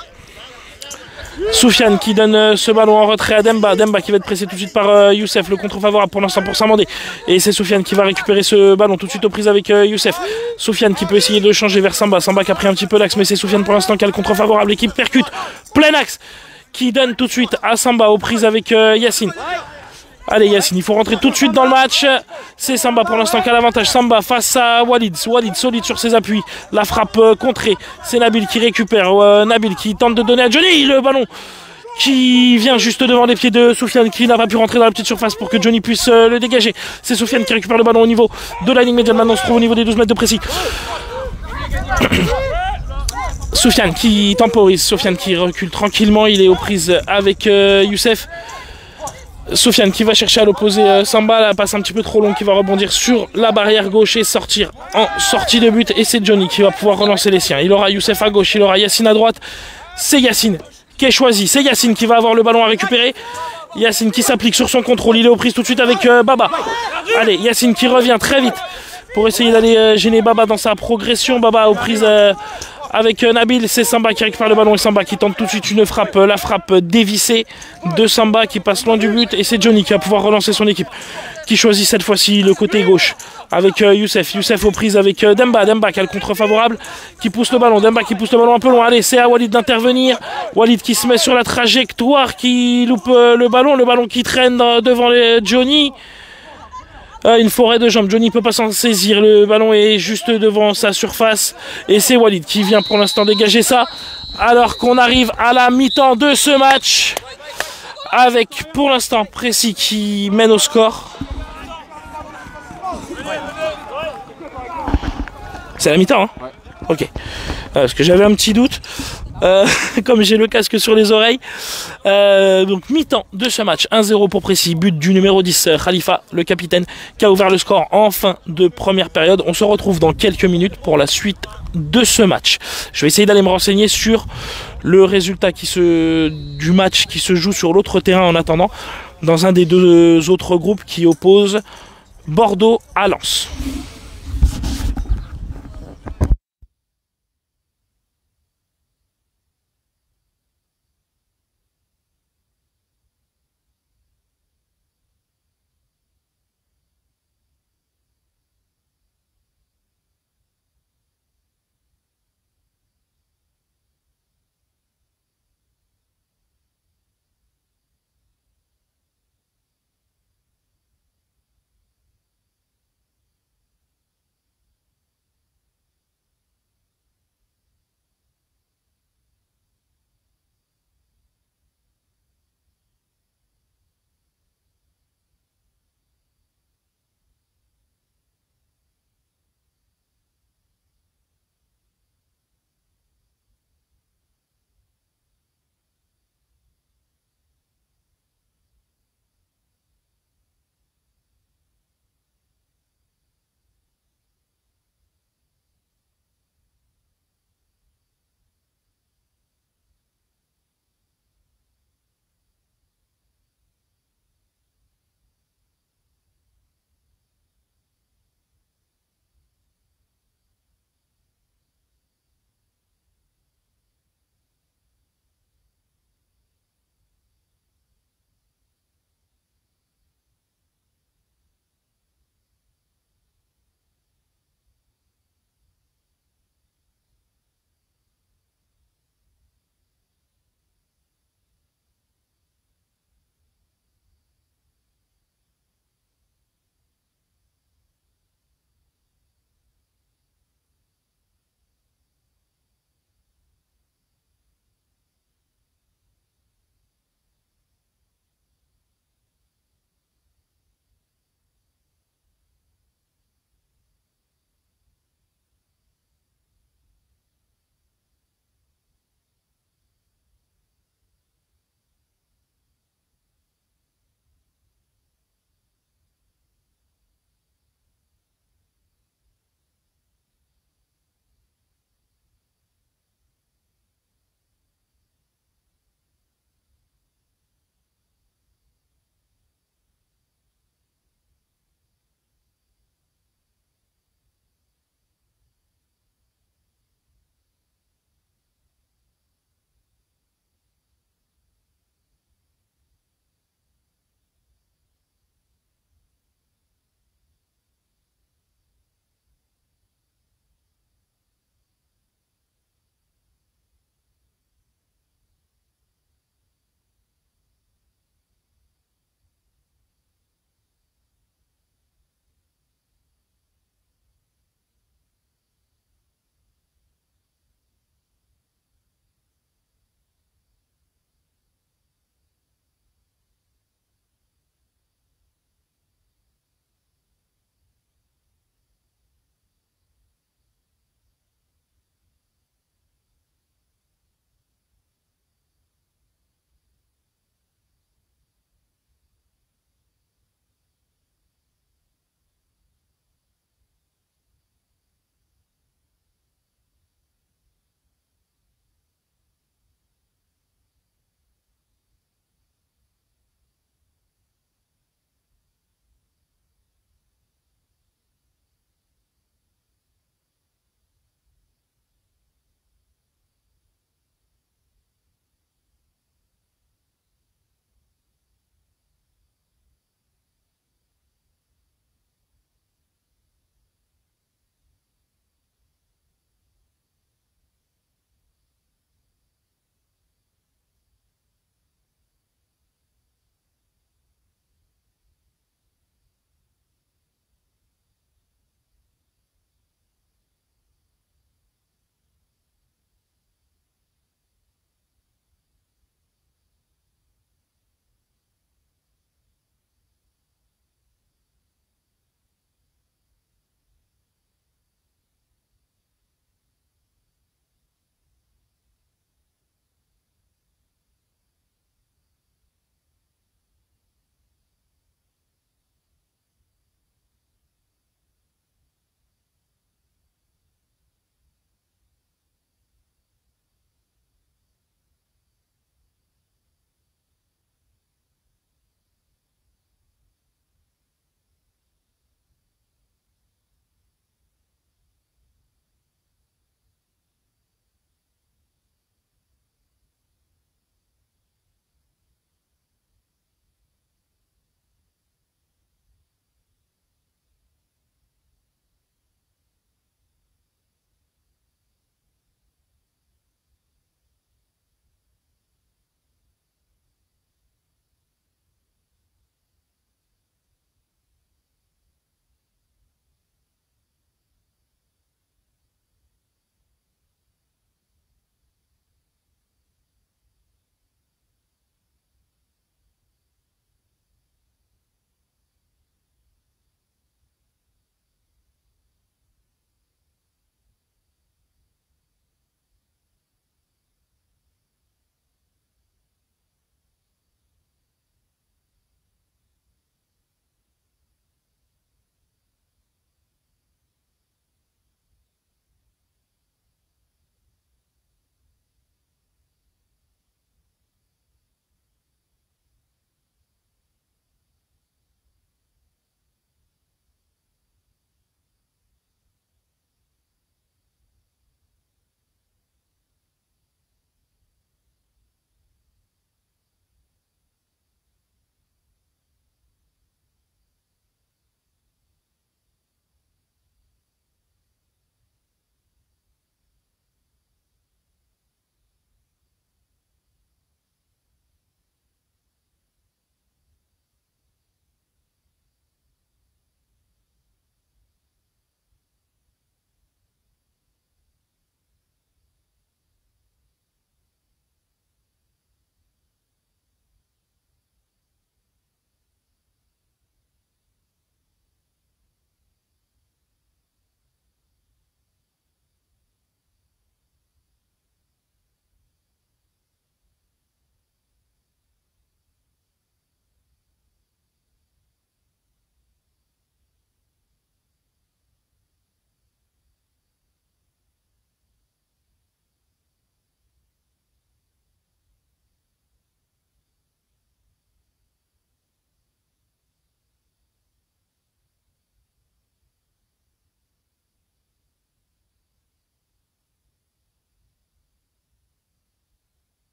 Soufiane qui donne ce ballon en retrait à Demba. Demba qui va être pressé tout de suite par Youssef. Le contre favorable pour l'instant pour Saint-Mandé. Et c'est Soufiane qui va récupérer ce ballon tout de suite aux prises avec Youssef. Soufiane qui peut essayer de changer vers Samba. Samba qui a pris un petit peu l'axe, mais c'est Soufiane pour l'instant qui a le contre favorable et qui percute plein axe. Qui donne tout de suite à Samba aux prises avec Yacine. Allez Yacine, il faut rentrer tout de suite dans le match. C'est Samba pour l'instant qui a l'avantage. Samba face à Walid. Walid solide sur ses appuis. La frappe contrée. C'est Nabil qui récupère. Nabil qui tente de donner à Johnny le ballon. Qui vient juste devant les pieds de Soufiane qui n'a pas pu rentrer dans la petite surface pour que Johnny puisse le dégager. C'est Soufiane qui récupère le ballon au niveau de la ligne médiane. Maintenant on se trouve au niveau des 12 mètres de précis. Soufiane qui temporise. Soufiane qui recule tranquillement. Il est aux prises avec Youssef. Soufiane qui va chercher à l'opposé Samba, la passe un petit peu trop longue qui va rebondir sur la barrière gauche et sortir en sortie de but. Et c'est Johnny qui va pouvoir relancer les siens. Il aura Youssef à gauche, il aura Yacine à droite. C'est Yacine qui est choisi. C'est Yacine qui va avoir le ballon à récupérer. Yacine qui s'applique sur son contrôle. Il est aux prises tout de suite avec Baba. Allez, Yacine qui revient très vite pour essayer d'aller gêner Baba dans sa progression. Baba aux prises avec Nabil, c'est Samba qui récupère le ballon et Samba qui tente tout de suite une frappe, la frappe dévissée de Samba qui passe loin du but et c'est Johnny qui va pouvoir relancer son équipe qui choisit cette fois-ci le côté gauche avec Youssef. Youssef aux prises avec Demba. Demba qui a le contre favorable qui pousse le ballon. Demba qui pousse le ballon un peu loin. Allez, c'est à Walid d'intervenir. Walid qui se met sur la trajectoire, qui loupe le ballon qui traîne devant les Johnny. Une forêt de jambes. Johnny peut pas s'en saisir. Le ballon est juste devant sa surface. Et c'est Walid qui vient pour l'instant dégager ça. Alors qu'on arrive à la mi-temps de ce match. Avec pour l'instant Précy qui mène au score. C'est la mi-temps, hein? Ouais. Ok. Parce que j'avais un petit doute. Comme j'ai le casque sur les oreilles. Donc mi-temps de ce match, 1-0 pour Précy, but du numéro 10 Khalifa, le capitaine, qui a ouvert le score en fin de première période. On se retrouve dans quelques minutes pour la suite de ce match. Je vais essayer d'aller me renseigner sur le résultat du match qui se joue sur l'autre terrain en attendant, dans un des deux autres groupes qui opposent Bordeaux à Lens.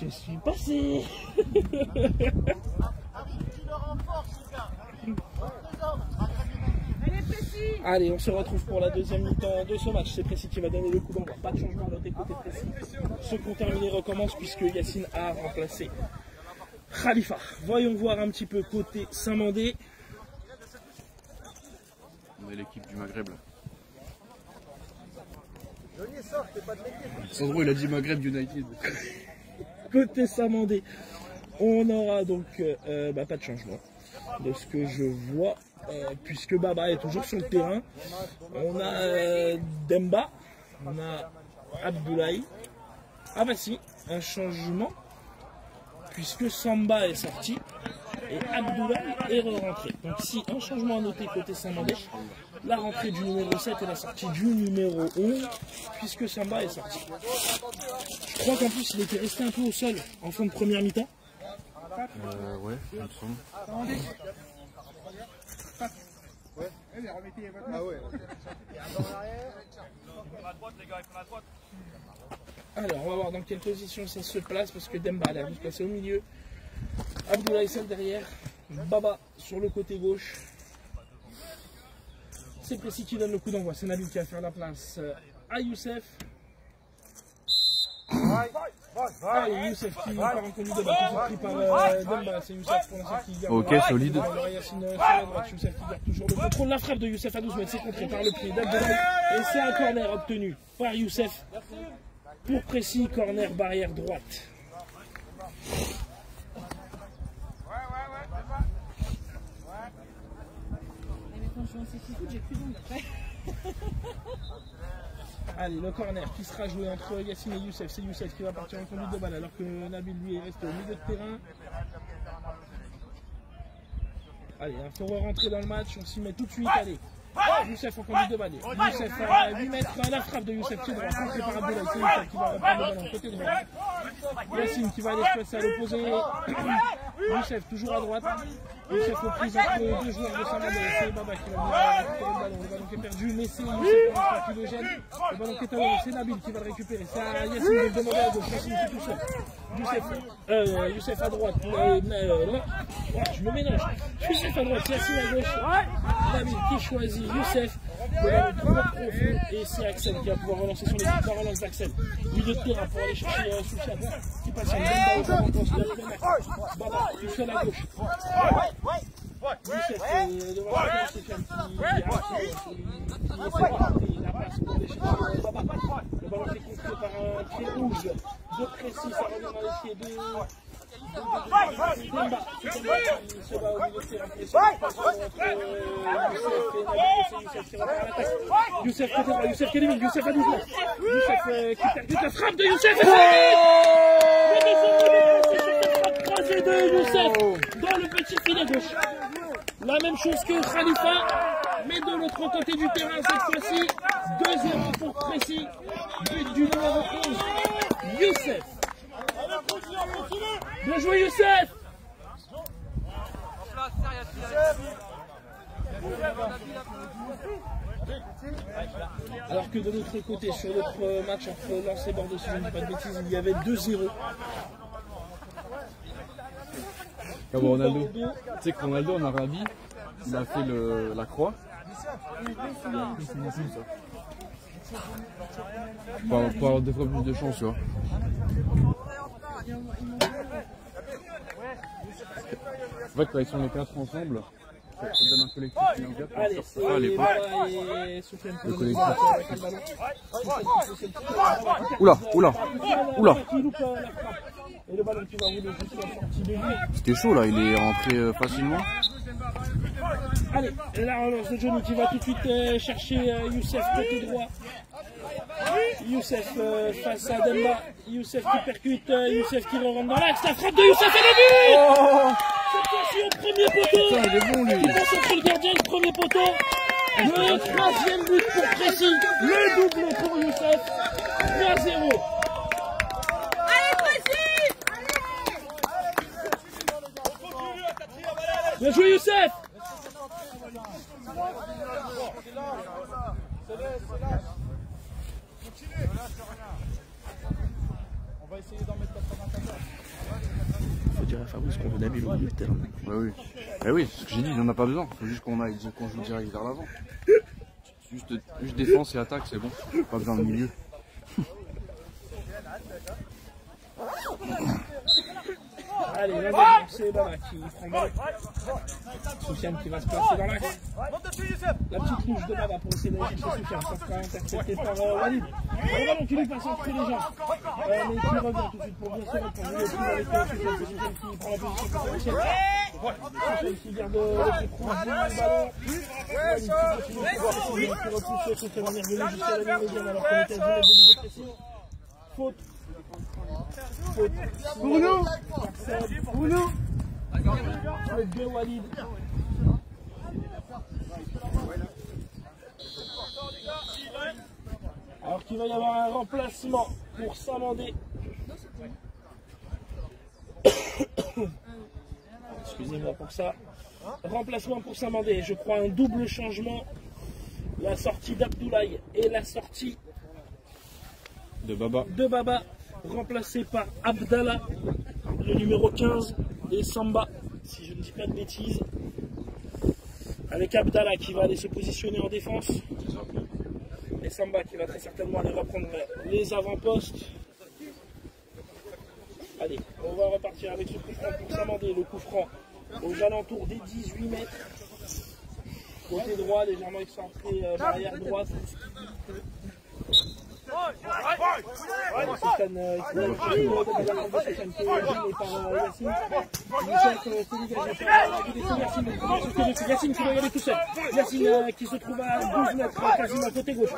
Je suis passé. Allez, on se retrouve pour la deuxième mi-temps de ce match. C'est Précis qui va donner le coup d'envoi. Pas de changement de côté Précis. Ce qu'on terminé recommence puisque Yacine a remplacé Khalifa. Voyons voir un petit peu côté Saint-Mandé. On est l'équipe du Maghreb là. Sandro il a dit Maghreb United. Côté Saint-Mandé, on aura donc pas de changement de ce que je vois, puisque Baba est toujours sur le terrain. On a Demba, on a Abdoulaye. Ah bah si, un changement, puisque Samba est sorti et Abdoulaye est rentré. Donc si, un changement à noter côté Saint-Mandé, la rentrée du numéro 7 et la sortie du numéro 11, puisque Samba est sorti. Je crois qu'en plus il était resté un peu au sol en fin de première mi-temps. Ouais, il me semble. Ah ouais. Alors on va voir dans quelle position ça se place, parce que Demba a l'air de se placer au milieu. Abdoulaye seul derrière. Baba sur le côté gauche. C'est Précis qui donne le coup d'envoi. C'est Nabil qui va faire la place à Youssef. Allez, Youssef qui part en conduite de balle, pris par Demba. C'est Youssef pour l'instant qui garde. Ok, solide. Yacine sur la droite. Youssef qui garde toujours le contrôle. La frappe de Youssef à 12 mètres, c'est contré par le pied d'Abdoulaye. Et c'est un corner obtenu par Youssef. Pour Précis, corner barrière droite. Allez, le corner qui sera joué entre Yacine et Youssef. C'est Youssef qui va partir en conduite de balle alors que Nabil lui est resté au milieu de terrain. Allez, il faut rentrer dans le match, on s'y met tout de suite. Allez, Youssef en conduite de balle. Youssef à 8 mètres, la frappe de Youssef qui est droit, contré par Abdoulaye. C'est Youssef qui va reprendre le ballon côté droit. Yacine qui va aller se placer à l'opposé. Youssef toujours à droite. Youssef aux prises entre deux joueurs de Saint-Mandé. C'est Baba qui va récupérer le ballon. Le ballon qui est perdu, mais c'est Youssef qui le gêne. Le ballon qui est à l'eau, c'est Nabil qui va le récupérer. C'est à Yacine de le demander à gauche. Yacine qui est tout seul. Youssef à droite. Je me mélange. Youssef à droite, Yacine à gauche. Nabil qui choisit Youssef. Le ballon trop profond. Et c'est Axel qui va pouvoir relancer son équipe. La relance d'Axel. Milieu de terrain pour aller chercher Soufiane. Qui passe en Baba tout seul à gauche. Youssef devant la Soufiane qui la passe pour aller chercher Baba. Le ballon qui est contré par un pied rouge de Précis. Ça revient dans les pieds de Demba. Il se bat au milieu de terrain. Youssef qui repart à l'attaque. Youssef côté droit. Youssef qui élimine. Youssef à 12 mètres. Youssef qui percute la frappe de Youssef. Croisé de Youssef dans le petit filet gauche. La même chose que Khalifa, mais de l'autre côté du terrain cette fois-ci. 2-0 pour Précis. But du numéro 11, Youssef. Bien joué Youssef. Alors que de l'autre côté, sur l'autre match entre Lens et Bordeaux, si je ne dis pas de bêtises, il y avait 2-0. Comme Ronaldo. Tu sais que Ronaldo en Arabie, il a fait la croix. Pour avoir deux fois plus de chance, tu vois. En fait, quand ils sont les quatre ensemble, ça donne un collectif. Allez, c'est Baba et Soufiane. Le collectif. Oula, oula, oula. Et le ballon qui va rouler jusqu'à la sortie de lui. C'était chaud là, il est rentré facilement. Allez, la relance de Johnny qui va tout de suite chercher Youssef côté droit. Youssef face à Demba. Youssef qui percute, Youssef qui rentre dans l'axe. La frappe de Youssef et le but. Cette fois-ci au premier poteau. Putain, il est bon lui. Il concentre le gardien du premier poteau. Le troisième but pour Précis. Le double pour Youssef. 3-0. Bien joué Youssef. Faut dire à Fabrice qu'on veut d'habiller au milieu de terrain. Bah oui. Bah oui, c'est ce que j'ai dit, il n'en a pas besoin. Faut juste qu'on joue direct vers l'avant. Juste défense et attaque, c'est bon. Pas besoin de milieu. Allez, là, c'est Baba qui prend le ballon. Soufiane qui va se placer dans l'axe. La petite touche de Baba pour essayer d'aller chercher Soufiane. Ça sera intercepté par Walid. Le ballon qui lui passe entre les jambes. Mais qui revient tout de suite pour bien se reprendre. Il est plus avec Soufiane. C'est Soufiane qui prend la position pour Michel. Soufiane qui garde le plus proche du ballon. Walid qui continue qui repousse Soufiane en revenu jusqu'à la ligne médiane alors qu'on était à 10 mètres de but de pression. Faute. Pour nous. Pour nous. Avec deux Walid. Alors qu'il va y avoir un remplacement pour Samandé. Excusez-moi pour ça. Remplacement pour Samandé. Je crois un double changement. La sortie d'Abdoulaye et la sortie De Baba. Remplacé par Abdallah, le numéro 15, et Samba, si je ne dis pas de bêtises. Avec Abdallah qui va aller se positionner en défense. Et Samba qui va très certainement aller reprendre les avant-postes. Allez, on va repartir avec ce coup franc pour Samandé. Le coup franc aux alentours des 18 mètres. Côté droit, légèrement excentré, barrière droite. Soufiane qui est par Yacine. Yacine qui doit y aller tout seul. Yacine qui se trouve à 12 mètres, quasiment côté gauche.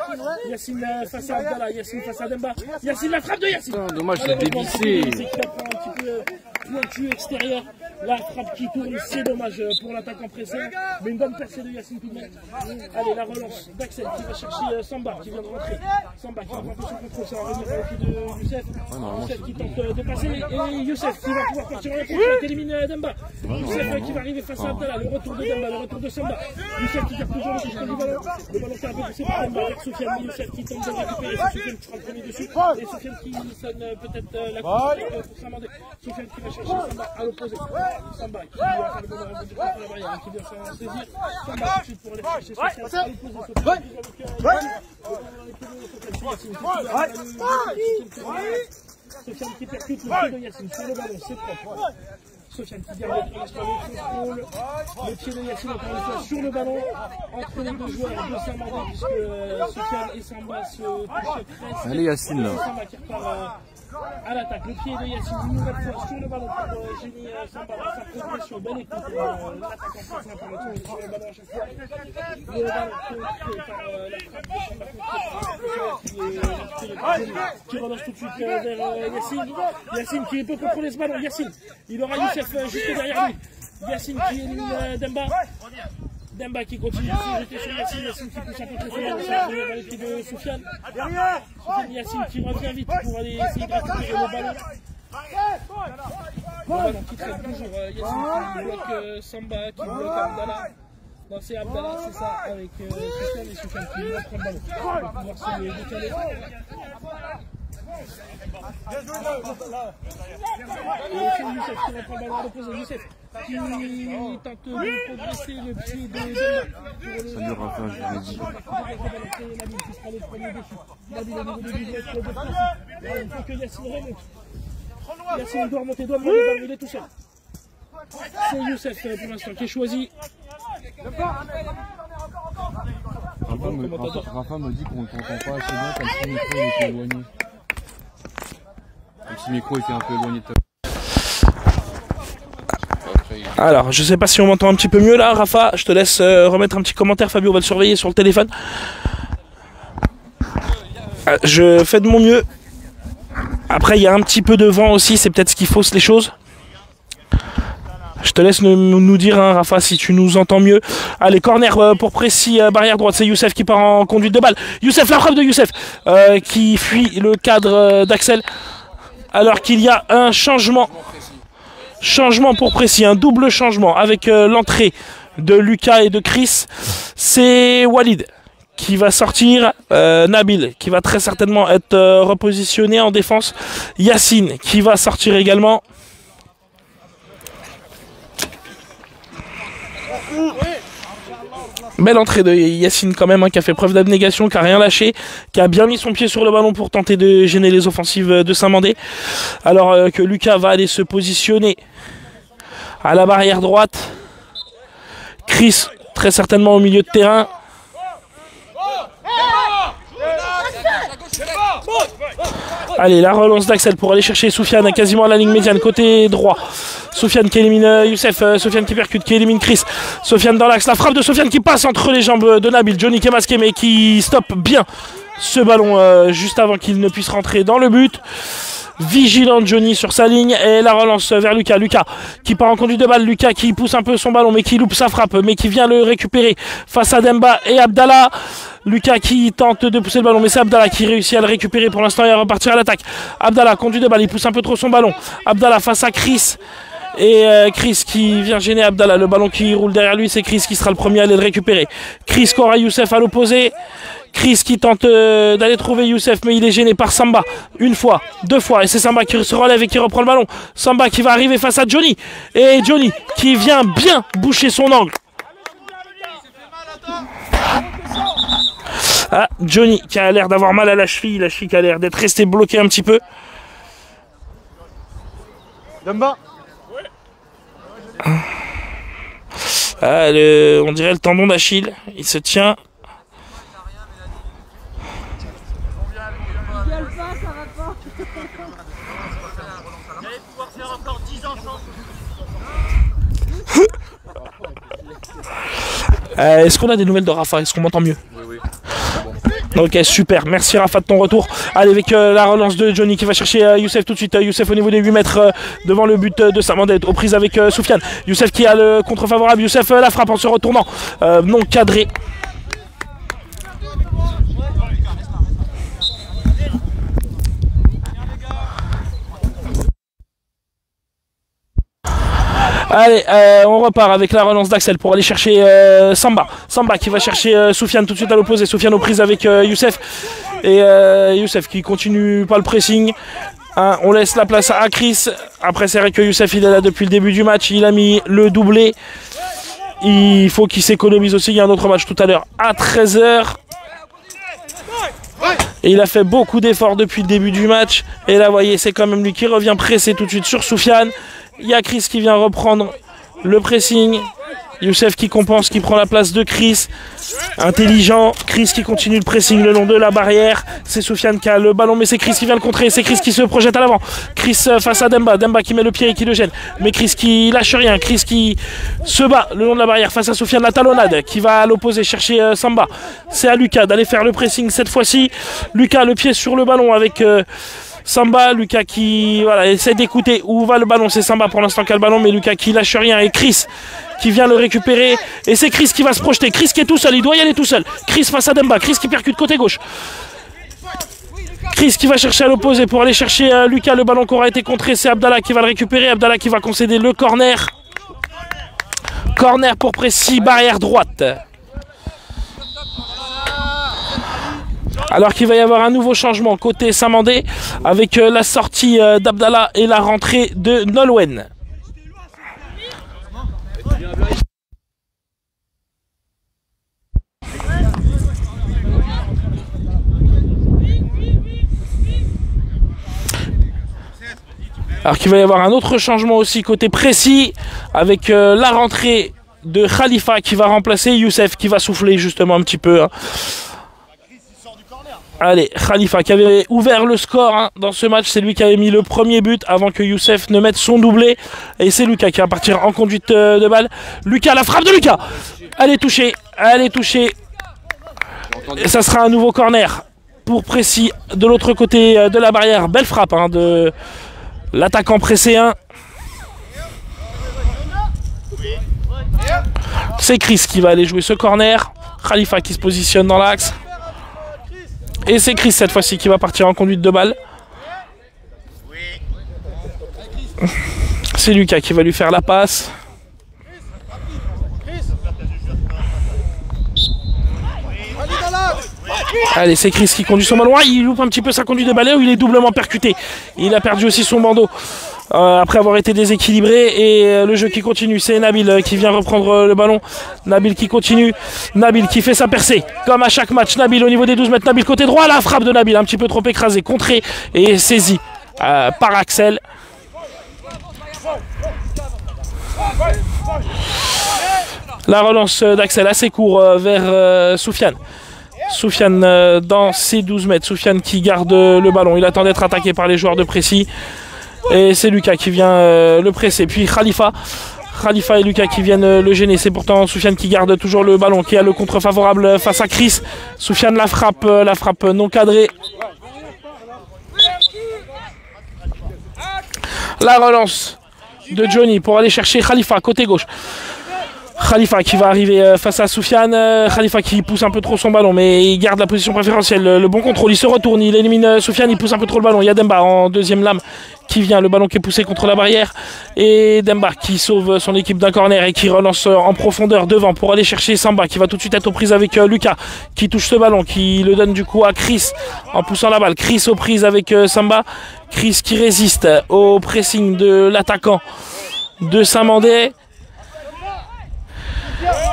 Yacine face à Abdallah, Yacine face à Demba. Yacine, la frappe de Yacine. Dommage, c'est dévissé. C'est qui prend un petit peu pointu extérieur. La frappe qui tourne, c'est dommage pour l'attaquant pressé. Mais une bonne percée de Yacine tout de même. Allez, la relance d'Axel qui va chercher Samba qui vient de rentrer. Samba qui va prendre son contrôle, ça va revenir au pied de Youssef. Youssef qui tente de passer et Youssef qui va pouvoir partir en réponse, qui élimine Demba. Youssef qui va arriver face à Abdallah, le retour de Demba, le retour de Samba. Youssef qui garde toujours le contrôle du ballon. Le ballon qui est un peu poussé par Demba vers Soufiane. Youssef qui tente de le récupérer, c'est Soufiane qui sera le premier dessus. Et Soufiane qui sonne peut-être la course pour Samandé. Soufiane qui va chercher Samba à l'opposé. Samba qui va faire le bon arrêt de la barrière, qui vient s'en saisir. Samba tout de suite pour aller chercher Soufiane à l'opposé. Soufiane qui percute le pied de Yacine sur le ballon, c'est propre. Soufiane qui garde le contrôle. Le pied de Yacine encore une fois sur le ballon entre les deux joueurs de Samandé puisque Soufiane et Samba se touchent presque. Allez Yacine là. Samba qui repart à l'attaque. Le pied de Yacine une nouvelle fois sur le ballon pour Génie Samba dans sa progression. Belle écoute l'attaquant français pour le tour sur le ballon à chaque fois. Le ballon contré par la frappe qui relance tout de suite vers Yacine. Yacine qui peut contrôler ce ballon. Yacine, il aura Youssef juste derrière lui. Yacine qui élimine Demba. Demba qui continue de se jeter sur Yacine. Yacine qui pousse un peu trop sur le pied de Soufiane. Yacine qui revient vite pour aller essayer de récupérer le ballon. Le ballon qui traite toujours Yacine qui bloque Samba, qui bloque Abdallah. Non, c'est Abdallah, c'est ça, avec Soufiane et Soufiane qui va prendre le ballon pour pouvoir se décaler. Et c'est Youssef qui reprend le ballon à l'opposé. Youssef qui tente de progresser le pied de Demba. Ça dure à faire, je l'ai dit. Nabil qui sera le premier défi. Nabil au niveau de l'idée, il faut que Yacine remonte. Yacine doit remonter, doit remonter, il est tout seul. C'est Youssef pour l'instant qui est choisi. Rafa me dit qu'on ne t'entend pas assez bien comme si le micro était éloigné. Comme si le micro était un peu éloigné de ta... Alors, je sais pas si on m'entend un petit peu mieux là, Rafa. Je te laisse remettre un petit commentaire, Fabio, on va le surveiller sur le téléphone. Je fais de mon mieux. Après, il y a un petit peu de vent aussi, c'est peut-être ce qui fausse les choses. Je te laisse nous dire, hein, Rafa, si tu nous entends mieux. Allez, corner pour Précis, barrière droite, c'est Youssef qui part en conduite de balle. Youssef, la frappe de Youssef, qui fuit le cadre d'Axel. Alors qu'il y a un changement pour Précis, un double changement avec l'entrée de Lucas et de Chris. C'est Walid qui va sortir, Nabil qui va très certainement être repositionné en défense, Yacine qui va sortir également. Belle entrée de Yacine quand même, hein, qui a fait preuve d'abnégation, qui a rien lâché, qui a bien mis son pied sur le ballon pour tenter de gêner les offensives de Saint-Mandé. Alors que Lucas va aller se positionner à la barrière droite. Chris très certainement au milieu de terrain. Allez, la relance d'Axel pour aller chercher Soufiane quasiment à la ligne médiane, côté droit. Soufiane qui élimine Youssef, Soufiane qui percute, qui élimine Chris. Soufiane dans l'axe, la frappe de Soufiane qui passe entre les jambes de Nabil. Johnny qui est masqué mais qui stoppe bien ce ballon juste avant qu'il ne puisse rentrer dans le but. Vigilant Johnny sur sa ligne et la relance vers Lucas. Lucas qui part en conduite de balle. Lucas qui pousse un peu son ballon mais qui loupe sa frappe mais qui vient le récupérer face à Demba et Abdallah. Lucas qui tente de pousser le ballon mais c'est Abdallah qui réussit à le récupérer pour l'instant et à repartir à l'attaque. Abdallah conduit de balle, il pousse un peu trop son ballon. Abdallah face à Chris. Et Chris qui vient gêner Abdallah. Le ballon qui roule derrière lui, c'est Chris qui sera le premier à aller le récupérer. Chris qui aura Youssef à l'opposé. Chris qui tente d'aller trouver Youssef mais il est gêné par Samba. Une fois, deux fois et c'est Samba qui se relève et qui reprend le ballon. Samba qui va arriver face à Johnny. Et Johnny qui vient bien boucher son angle. Ah, Johnny qui a l'air d'avoir mal à la cheville qui a l'air d'être resté bloqué un petit peu. Demba. Ah, on dirait le tendon d'Achille, il se tient. Est-ce qu'on a des nouvelles de Rafa? Est-ce qu'on m'entend mieux? Oui. Ok, super, merci Rafa de ton retour. Allez, avec la relance de Johnny qui va chercher Youssef tout de suite. Youssef au niveau des 8 mètres devant le but de Saint-Mandé, aux prises avec Soufiane. Youssef qui a le contre favorable. Youssef la frappe en se retournant, non cadré. Allez, on repart avec la relance d'Axel pour aller chercher Samba. Samba qui va chercher Soufiane tout de suite à l'opposé. Soufiane aux prises avec Youssef. Et Youssef qui continue pas le pressing. On laisse la place à Chris. Après, c'est vrai que Youssef il est là depuis le début du match. Il a mis le doublé. Il faut qu'il s'économise aussi. Il y a un autre match tout à l'heure à 13 h. Et il a fait beaucoup d'efforts depuis le début du match. Et là, vous voyez, c'est quand même lui qui revient presser tout de suite sur Soufiane. Il y a Chris qui vient reprendre le pressing. Youssef qui compense, qui prend la place de Chris. Intelligent. Chris qui continue le pressing le long de la barrière. C'est Soufiane qui a le ballon, mais c'est Chris qui vient le contrer. C'est Chris qui se projette à l'avant. Chris face à Demba. Demba qui met le pied et qui le gêne. Mais Chris qui lâche rien. Chris qui se bat le long de la barrière face à Soufiane. La talonnade qui va à l'opposé chercher Samba. C'est à Lucas d'aller faire le pressing cette fois-ci. Lucas le pied sur le ballon avec... Samba, Lucas qui essaie d'écouter où va le ballon, c'est Samba pour l'instant qui a le ballon, mais Lucas qui lâche rien et Chris qui vient le récupérer et c'est Chris qui va se projeter, Chris qui est tout seul, il doit y aller tout seul, Chris face à Demba, Chris qui percute côté gauche, Chris qui va chercher à l'opposé pour aller chercher Lucas, le ballon qui aura été contré, c'est Abdallah qui va le récupérer, Abdallah qui va concéder le corner pour Précis, barrière droite. Alors qu'il va y avoir un nouveau changement côté Saint-Mandé avec la sortie d'Abdallah et la rentrée de Nolwenn. Alors qu'il va y avoir un autre changement aussi côté Précis avec la rentrée de Khalifa qui va remplacer Youssef qui va souffler justement un petit peu. Allez, Khalifa qui avait ouvert le score dans ce match, c'est lui qui avait mis le premier but avant que Youssef ne mette son doublé. Et c'est Lucas qui va partir en conduite de balle. Lucas, la frappe de Lucas. Elle est touchée, Et ça sera un nouveau corner pour Précis de l'autre côté de la barrière. Belle frappe de l'attaquant pressé 1. C'est Chris qui va aller jouer ce corner. Khalifa qui se positionne dans l'axe. Et c'est Chris cette fois-ci qui va partir en conduite de balle. C'est Lucas qui va lui faire la passe. Allez, c'est Chris qui conduit son ballon. Ah, il loupe un petit peu sa conduite de balai où il est doublement percuté. Il a perdu aussi son bandeau après avoir été déséquilibré. Et le jeu qui continue, c'est Nabil qui vient reprendre le ballon. Nabil qui continue. Nabil qui fait sa percée. Comme à chaque match, Nabil au niveau des 12 mètres. Nabil côté droit, la frappe de Nabil un petit peu trop écrasée, contrée et saisie par Axel. La relance d'Axel assez court vers Soufiane. Soufiane dans ses 12 mètres. Soufiane qui garde le ballon. Il attend d'être attaqué par les joueurs de Précy. Et c'est Lucas qui vient le presser. Puis Khalifa. Khalifa et Lucas qui viennent le gêner. C'est pourtant Soufiane qui garde toujours le ballon, qui a le contre favorable face à Chris. Soufiane la frappe non cadrée. La relance de Johnny pour aller chercher Khalifa côté gauche. Khalifa qui va arriver face à Soufiane. Khalifa qui pousse un peu trop son ballon, mais il garde la position préférentielle. Le bon contrôle, il se retourne, il élimine Soufiane, il pousse un peu trop le ballon. Il y a Demba en deuxième lame qui vient, le ballon qui est poussé contre la barrière. Et Demba qui sauve son équipe d'un corner et qui relance en profondeur devant pour aller chercher Samba qui va tout de suite être aux prises avec Lucas qui touche ce ballon, qui le donne du coup à Chris en poussant la balle. Chris aux prises avec Samba. Chris qui résiste au pressing de l'attaquant de Saint-Mandé.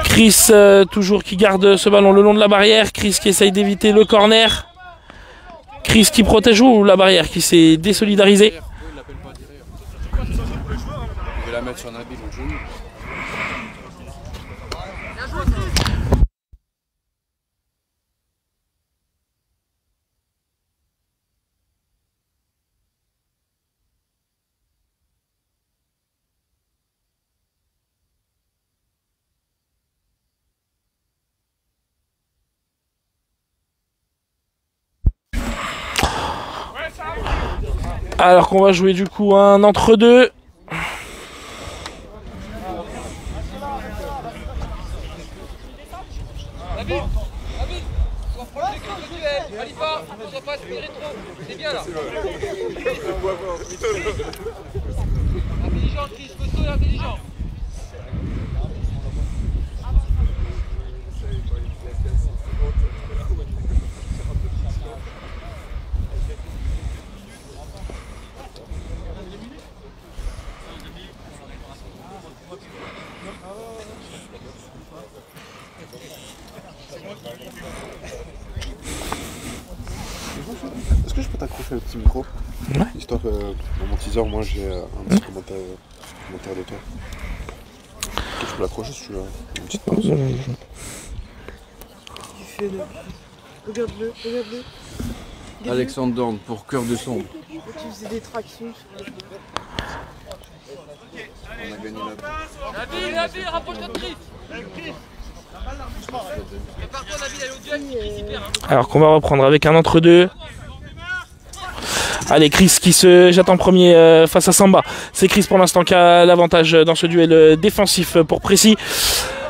Chris toujours qui garde ce ballon le long de la barrière. Chris qui essaye d'éviter le corner. Chris qui protège où la barrière, qui s'est désolidarisé. Je vais la mettre sur Nabil au genou. Alors qu'on va jouer du coup un entre-deux. Nabil, sois proche du camp de duel. Khalifa, ne sois pas aspiré trop. C'est bien là. Intelligent, Chris, costaud et intelligent. Est-ce que je peux t'accrocher le petit micro? Ouais. Histoire que dans mon teaser, moi j'ai un petit commentaire de toi. Est-ce que tu peux l'accrocher si tu veux une petite pause? Regarde-le, regarde-le. Alexandre Dorn pour Cœur de Sombre. Tu faisais des tractions. On a gagné la Nabil, rapproche-toi de Chris. Prépare-toi Nabil, allez au duel si Chris y perd. Alors qu'on va reprendre avec un entre-deux. Allez, Chris qui se jette en premier face à Samba. C'est Chris pour l'instant qui a l'avantage dans ce duel défensif pour Précy.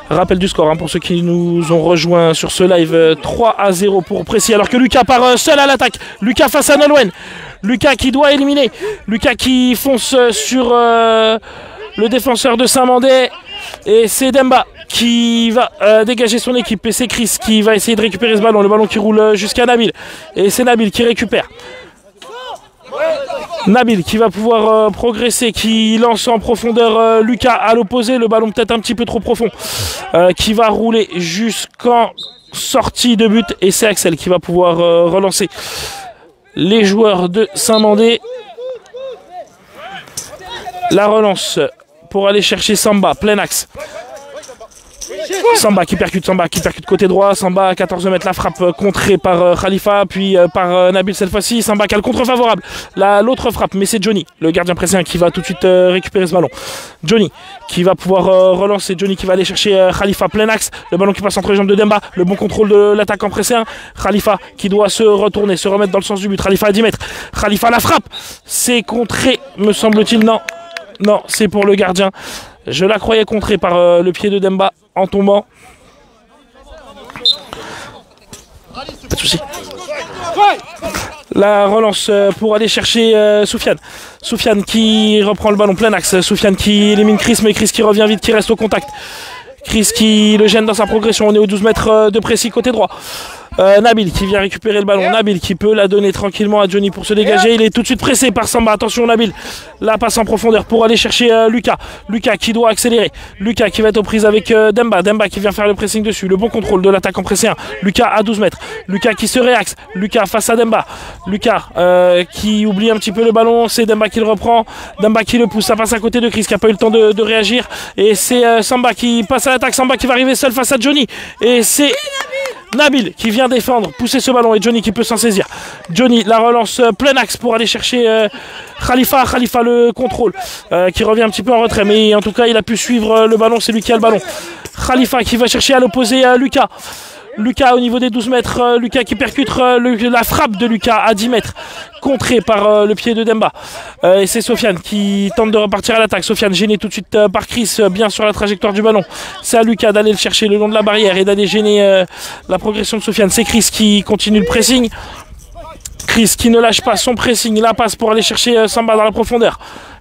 Rappel du score pour ceux qui nous ont rejoints sur ce live, 3-0 pour Précy. Alors que Lucas part seul à l'attaque. Lucas face à Nolwenn. Lucas qui doit éliminer. Lucas qui fonce sur le défenseur de Saint-Mandé. Et c'est Demba qui va dégager son équipe. Et c'est Chris qui va essayer de récupérer ce ballon. Le ballon qui roule jusqu'à Nabil. Et c'est Nabil qui récupère. Nabil qui va pouvoir progresser, qui lance en profondeur Lucas à l'opposé, le ballon peut-être un petit peu trop profond, qui va rouler jusqu'en sortie de but et c'est Axel qui va pouvoir relancer les joueurs de Saint-Mandé. La relance pour aller chercher Samba, plein axe. Samba qui percute côté droit. Samba à 14 mètres, la frappe contrée par Khalifa, puis par Nabil cette fois-ci. Samba qui a le contre favorable. L'autre frappe, mais c'est Johnny, le gardien précédent, qui va tout de suite récupérer ce ballon. Johnny qui va pouvoir relancer. Johnny qui va aller chercher Khalifa, plein axe. Le ballon qui passe entre les jambes de Demba. Le bon contrôle de l'attaquant précédent. Khalifa qui doit se retourner, se remettre dans le sens du but. Khalifa à 10 mètres. Khalifa la frappe. C'est contré, me semble-t-il. Non, c'est pour le gardien. Je la croyais contrée par le pied de Demba en tombant. Pas de soucis. La relance pour aller chercher Soufiane. Soufiane qui reprend le ballon plein axe. Soufiane qui élimine Chris, mais Chris qui revient vite, qui reste au contact. Chris qui le gêne dans sa progression. On est aux 12 mètres de Précy côté droit. Nabil qui vient récupérer le ballon. Nabil qui peut la donner tranquillement à Johnny pour se dégager. Il est tout de suite pressé par Samba. Attention Nabil. La passe en profondeur pour aller chercher Lucas. Lucas qui doit accélérer. Lucas qui va être aux prises avec Demba. Demba qui vient faire le pressing dessus. Le bon contrôle de l'attaque en pressé 1. Lucas à 12 mètres. Lucas qui se réaxe. Lucas face à Demba. Lucas qui oublie un petit peu le ballon. C'est Demba qui le reprend. Demba qui le pousse. Ça passe à côté de Chris qui n'a pas eu le temps de réagir. Et c'est Samba qui passe à l'attaque. Samba qui va arriver seul face à Johnny. Et c'est Nabil qui vient défendre, pousser ce ballon et Johnny qui peut s'en saisir. Johnny la relance plein axe pour aller chercher Khalifa. Khalifa le contrôle qui revient un petit peu en retrait, mais en tout cas il a pu suivre le ballon, c'est lui qui a le ballon. Khalifa qui va chercher à l'opposé Lucas. Lucas au niveau des 12 mètres, Lucas qui percute la frappe de Lucas à 10 mètres, contré par le pied de Demba. Et c'est Sofiane qui tente de repartir à l'attaque. Sofiane gêné tout de suite par Chris, bien sur la trajectoire du ballon. C'est à Lucas d'aller le chercher le long de la barrière et d'aller gêner la progression de Sofiane. C'est Chris qui continue le pressing. Chris qui ne lâche pas son pressing, la passe pour aller chercher Samba dans la profondeur.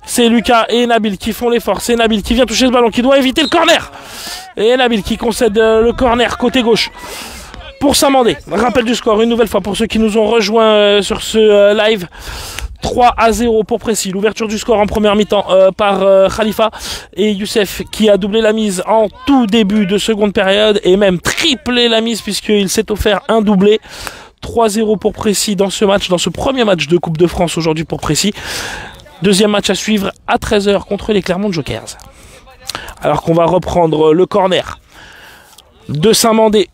C'est Lucas et Nabil qui font l'effort. C'est Nabil qui vient toucher ce ballon, qui doit éviter le corner. Et Nabil qui concède le corner côté gauche pour Samandé. Rappel du score une nouvelle fois pour ceux qui nous ont rejoints sur ce live. 3-0 pour Précis. L'ouverture du score en première mi-temps par Khalifa et Youssef qui a doublé la mise en tout début de seconde période et même triplé la mise puisqu'il s'est offert un doublé. 3-0 pour Précis dans ce match, dans ce premier match de Coupe de France aujourd'hui pour Précis. Deuxième match à suivre à 13h contre les Clermont Jokers. Alors qu'on va reprendre le corner de Saint-Mandé.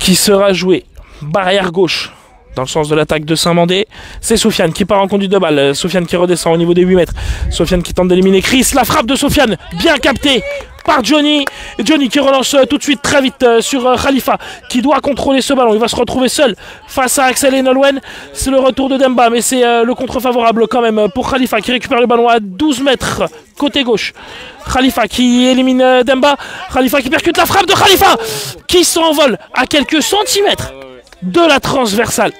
Qui sera joué barrière gauche dans le sens de l'attaque de Saint-Mandé. C'est Sofiane qui part en conduite de balle. Sofiane qui redescend au niveau des 8 mètres. Sofiane qui tente d'éliminer Chris. La frappe de Sofiane, bien captée par Johnny. Johnny qui relance tout de suite très vite sur Khalifa qui doit contrôler ce ballon. Il va se retrouver seul face à Axel et Nolwenn. C'est le retour de Demba, mais c'est le contre favorable quand même pour Khalifa qui récupère le ballon à 12 mètres côté gauche. Khalifa qui élimine Demba. Khalifa qui percute la frappe de Khalifa qui s'envole à quelques centimètres de la transversale.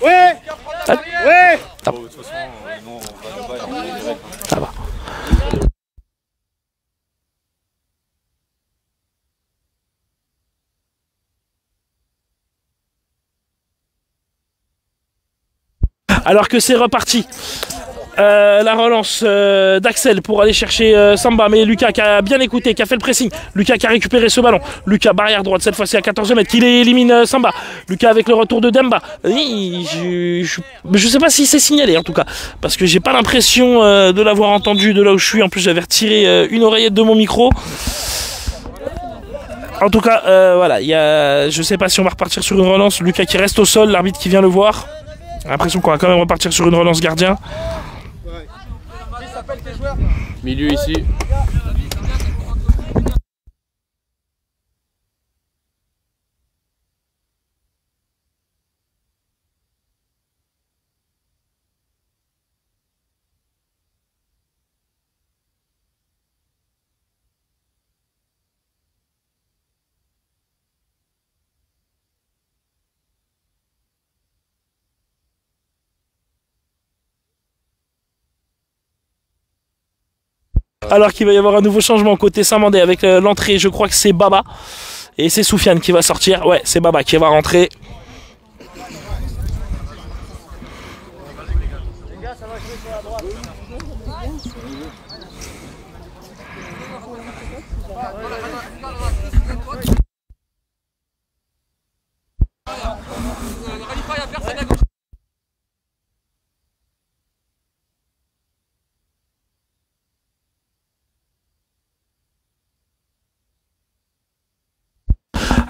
Ouais. Ouais. Ça va. Alors que c'est reparti. La relance d'Axel pour aller chercher Samba, mais Lucas qui a bien écouté, qui a fait le pressing. Lucas qui a récupéré ce ballon. Lucas barrière droite cette fois-ci à 14 mètres, qui élimine Samba. Lucas avec le retour de Demba. Je sais pas si c'est signalé en tout cas, parce que j'ai pas l'impression de l'avoir entendu de là où je suis. En plus j'avais retiré une oreillette de mon micro. En tout cas, voilà, je sais pas si on va repartir sur une relance. Lucas qui reste au sol, l'arbitre qui vient le voir. J'ai l'impression qu'on va quand même repartir sur une relance gardien. Milieu ici. Alors qu'il va y avoir un nouveau changement côté Saint-Mandé avec l'entrée, je crois que c'est Baba. Et c'est Soufiane qui va sortir. Ouais, c'est Baba qui va rentrer.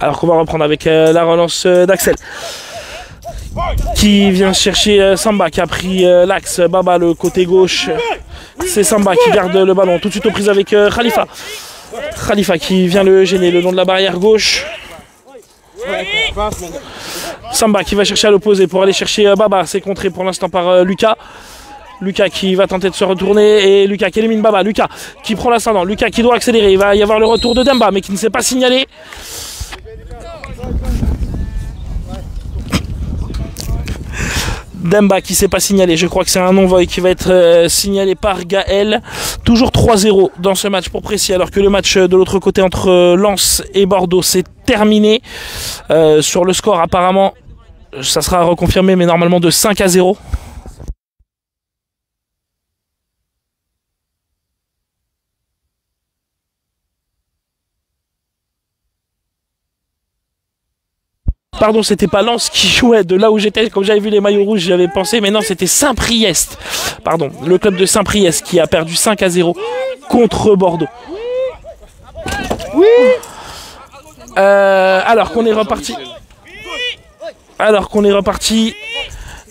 Alors qu'on va reprendre avec la relance d'Axel qui vient chercher Samba qui a pris l'axe. Baba le côté gauche, c'est Samba qui garde le ballon tout de suite aux prises avec Khalifa. Khalifa qui vient le gêner le long de la barrière gauche. Samba qui va chercher à l'opposé pour aller chercher Baba. C'est contré pour l'instant par Lucas. Lucas qui va tenter de se retourner et Lucas qui élimine Baba. Lucas qui prend l'ascendant. Lucas qui doit accélérer. Il va y avoir le retour de Demba mais qui ne s'est pas signalé. Demba qui s'est pas signalé, je crois que c'est un non-void qui va être signalé par Gaël. Toujours 3-0 dans ce match pour Précy, alors que le match de l'autre côté entre Lens et Bordeaux s'est terminé. Sur le score apparemment, ça sera reconfirmé, mais normalement de 5-0. Pardon, c'était pas Lens qui jouait de là où j'étais. Comme j'avais vu les maillots rouges, j'avais pensé, mais non, c'était Saint-Priest. Pardon, le club de Saint-Priest qui a perdu 5-0 contre Bordeaux. Oui. Alors qu'on est reparti.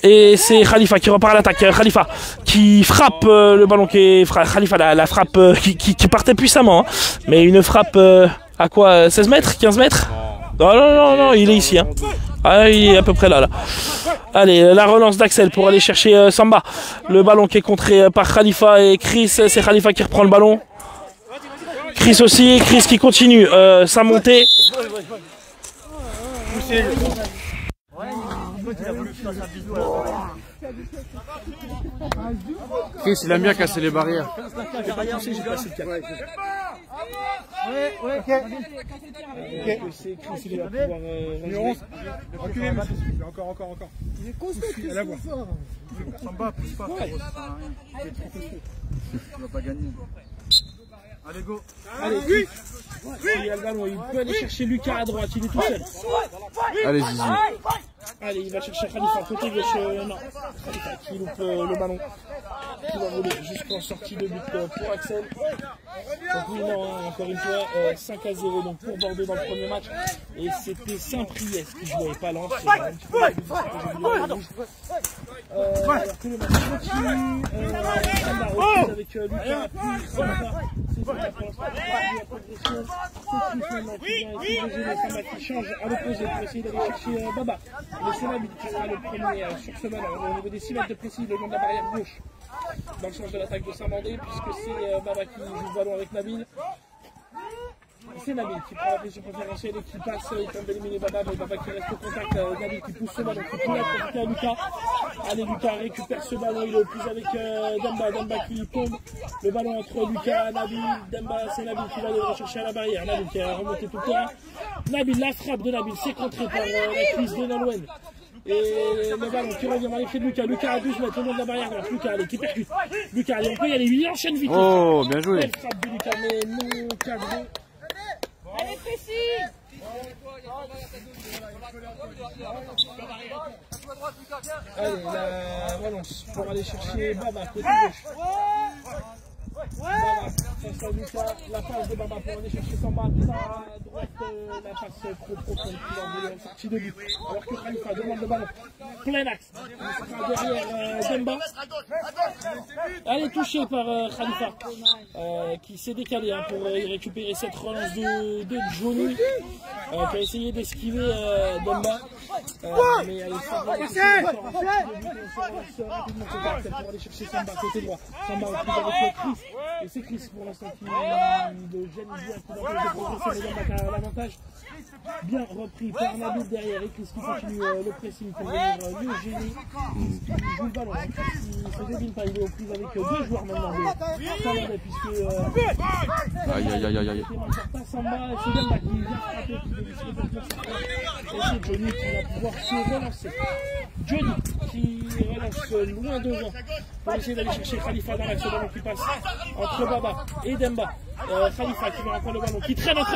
Et c'est Khalifa qui repart à l'attaque. Khalifa qui frappe le ballon Khalifa, la frappe qui partait puissamment. Hein. Mais une frappe à quoi, 16 mètres, 15 mètres? Non, il est ici. Hein. Ah, il est à peu près là. Allez, la relance d'Axel pour aller chercher Samba. Le ballon qui est contré par Khalifa et Chris. C'est Khalifa qui reprend le ballon. Chris aussi. Chris qui continue sa montée. Chris, il a bien cassé les barrières. C'est Chris, il va pouvoir Reculez, monsieur. Encore. Il est constant, Chris. Samba, pousse pas. Il va pas gagner. Allez, go. Allez, oui. Il a le ballon, il peut aller chercher Lucas à droite, il est tout seul. Allez, Zizi. Allez, il va chercher Khalifa, côté gauche, non. Khalifa qui loupe le ballon. Qui va voler jusqu'en sortie de but pour Axel. Donc oui, non, encore une fois, 5-0 donc pour Bordeaux dans le premier match. Et c'était Saint-Priest qui jouait, pas Lens. Alors que le match continue. Samba reprise avec Lucas, puis Samba. C'est Samba pour l'instant, la progression. C'est Chris maintenant qui vient essayer de gérer Samba qui change à l'opposé pour essayer d'aller chercher Baba. Mais c'est Nabil qui sera le premier sur ce ballon au niveau des 6 mètres de précis le long de la barrière gauche. Dans le sens de l'attaque de Saint-Mandé, puisque c'est Baba qui joue le ballon avec Nabil. C'est Nabil qui prend la pression préférentielle et qui passe, il tente d'éliminer Baba, mais Baba qui reste au contact. Nabil qui pousse ce ballon, qui peut profiter à Lucas. Allez, Lucas récupère ce ballon, il est au plus avec Demba qui tombe. Le ballon entre Lucas, Nabil, Demba, c'est Nabil qui va aller rechercher à la barrière. Nabil qui a remonté tout le terrain. Nabil, la frappe de Nabil, c'est contré par la cuisse de Nolwenn. Et le ballon qui revient dans les pieds de Lucas. Lucas à 12 mètres au long de la barrière. Alors Lucas, allez, qui percute. Lucas, allez, on peut y aller, il enchaîne vite. Oh, bien joué. Belle frappe de Lucas, mais non cadré. Allez, précis. Allez, la relance pour aller chercher Baba, côté gauche. Baba, face à Lucas, la passe de Baba pour aller chercher Samba, à droite, la passe trop profonde qui va envoyer en sortie de but. Alors que Khalifa demande le ballon, plein axe, derrière Demba. Allez, touché par Khalifa, qui s'est décalé hein, pour récupérer cette relance de Johnny, qui a essayé d'esquiver Demba. Mais elle est pour aller chercher Samba côté droit. Samba reprise avec Chris. Et c'est Chris pour l'instant qui de gêne bien, qui va progresser, mais Demba qui a l'avantage. Bien repris par Nabil derrière et Chris qui continue le pressing pour venir mieux gêner. Il joue le ballon, hein. Il se débile pas, il est aux prises avec deux joueurs maintenant de Saint-Mandé puisque Aïe. Samba et c'est Demba qui vient frapper, qui dévisse le ballon. Et c'est Johnny qui va pouvoir se relancer. Johnny qui relance loin devant pour essayer d'aller chercher Khalifa dans l'axe, le ballon qui passe entre Baba et Demba. Khalifa qui va encore le ballon qui traîne entre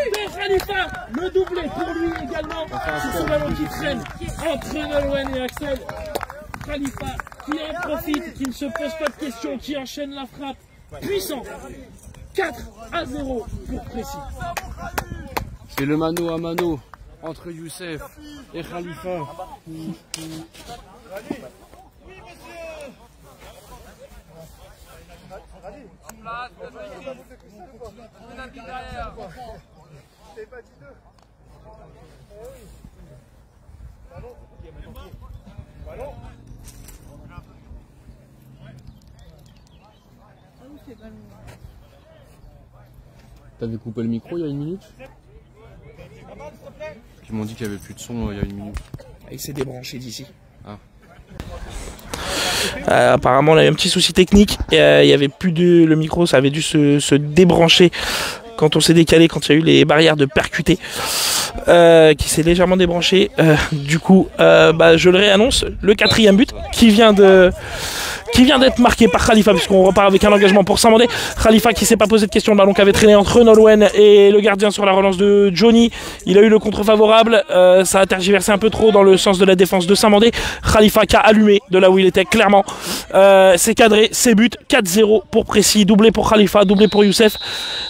de Khalifa, le doublé pour lui également. C'est ce ballon qui traîne entre Nolwenn et Axel. Khalifa qui en profite, qui ne se pose pas de questions, qui enchaîne la frappe puissant. 4-0 pour Précy. C'est le mano à mano entre Youssef et Khalifa. T'avais coupé le micro il y a une minute? Ils m'ont dit qu'il n'y avait plus de son il y a une minute. Il s'est débranché d'ici. Apparemment, on a eu un petit souci technique. Il y avait plus de le micro, ça avait dû se débrancher quand on s'est décalé, quand il y a eu les barrières de percuter, qui s'est légèrement débranché. Du coup, je le réannonce, le 4e but qui vient d'être marqué par Khalifa, puisqu'on repart avec un engagement pour Saint-Mandé. Khalifa qui s'est pas posé de question, le ballon qui avait traîné entre Nolwenn et le gardien sur la relance de Johnny. Il a eu le contre favorable, ça a tergiversé un peu trop dans le sens de la défense de Saint-Mandé. Khalifa qui a allumé de là où il était, clairement. C'est cadré, c'est but, 4-0 pour Précy, doublé pour Khalifa, doublé pour Youssef.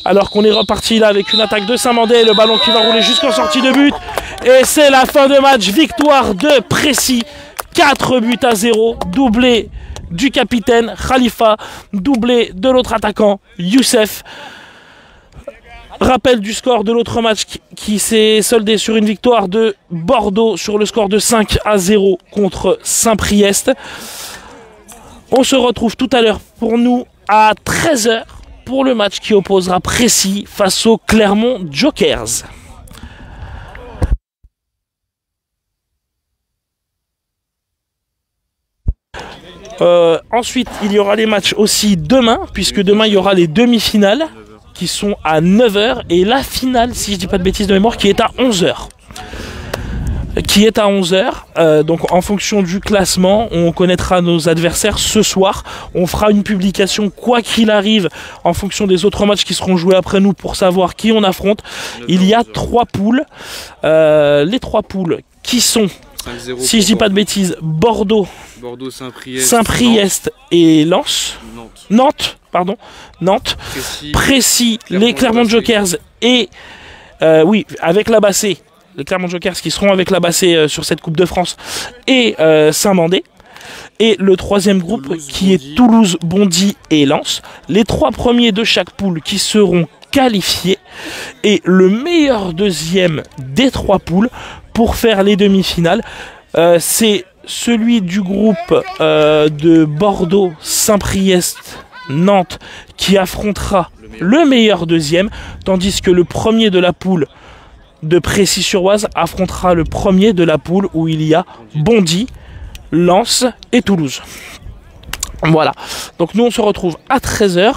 Alors qu'on est reparti là avec une attaque de Saint-Mandé, le ballon qui va rouler jusqu'en sortie de but. Et c'est la fin de match, victoire de Précy, 4-0, doublé du capitaine Khalifa, doublé de l'autre attaquant Youssef. Rappel du score de l'autre match qui s'est soldé sur une victoire de Bordeaux sur le score de 5-0 contre Saint-Priest. On se retrouve tout à l'heure pour nous à 13 h pour le match qui opposera Précy face aux Clermont Jokers. Ensuite, il y aura les matchs aussi demain, puisque demain il y aura les demi-finales qui sont à 9 h et la finale, si je dis pas de bêtises de mémoire, qui est à 11 h. Donc en fonction du classement, on connaîtra nos adversaires ce soir. On fera une publication quoi qu'il arrive en fonction des autres matchs qui seront joués après nous pour savoir qui on affronte. Il y a 3 poules. Les 3 poules qui sont, si je dis pas de bêtises, Bordeaux, Saint-Priest et Nantes, Précy, les Clermont Jokers et avec la Bassée, les Clermont Jokers qui seront avec la Bassée sur cette Coupe de France, et Saint-Mandé. Et le 3e groupe qui est Toulouse, Bondy et Lens. Les 3 premiers de chaque poule qui seront qualifiés et le meilleur deuxième des 3 poules pour faire les demi-finales. C'est celui du groupe de Bordeaux, Saint-Priest, Nantes qui affrontera le meilleur deuxième, tandis que le premier de la poule de Précy-sur-Oise affrontera le premier de la poule où il y a Bondy, Lens et Toulouse. Voilà, donc nous on se retrouve à 13 h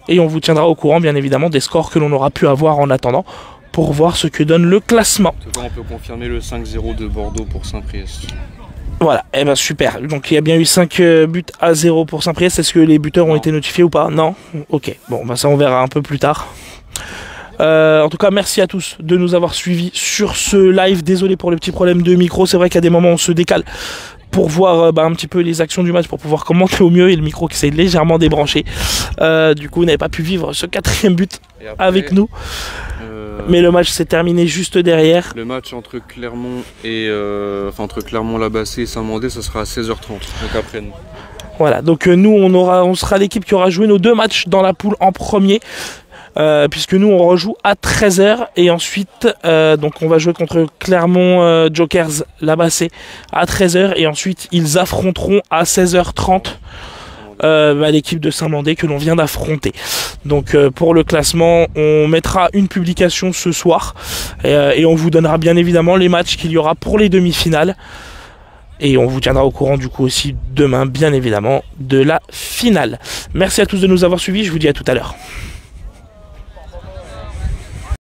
et on vous tiendra au courant bien évidemment des scores que l'on aura pu avoir en attendant pour voir ce que donne le classement. En tout cas, on peut confirmer le 5-0 de Bordeaux pour Saint-Priest. Voilà, et ben super. Donc il y a bien eu 5-0 pour Saint-Priest. Est-ce que les buteurs ont été notifiés ou pas? Non. Ok, bon, ça on verra un peu plus tard. En tout cas, merci à tous de nous avoir suivis sur ce live. Désolé pour le petit problème de micro. C'est vrai qu'à des moments on se décale pour voir un petit peu les actions du match, pour pouvoir commenter au mieux, et le micro qui s'est légèrement débranché. Du coup, vous n'avez pas pu vivre ce 4e but après, avec nous. Mais le match s'est terminé juste derrière. Le match entre Clermont et entre Clermont-la-Bassée et Saint-Mandé, ça sera à 16 h 30, donc après nous. Voilà, donc nous on sera l'équipe qui aura joué nos 2 matchs dans la poule en premier. Puisque nous on rejoue à 13 h et ensuite donc on va jouer contre Clermont Jokers la-Bassée à 13 h et ensuite ils affronteront à 16 h 30 l'équipe de Saint-Mandé que l'on vient d'affronter. Donc pour le classement on mettra une publication ce soir et on vous donnera bien évidemment les matchs qu'il y aura pour les demi-finales. Et on vous tiendra au courant du coup aussi demain bien évidemment de la finale. Merci à tous de nous avoir suivis, je vous dis à tout à l'heure.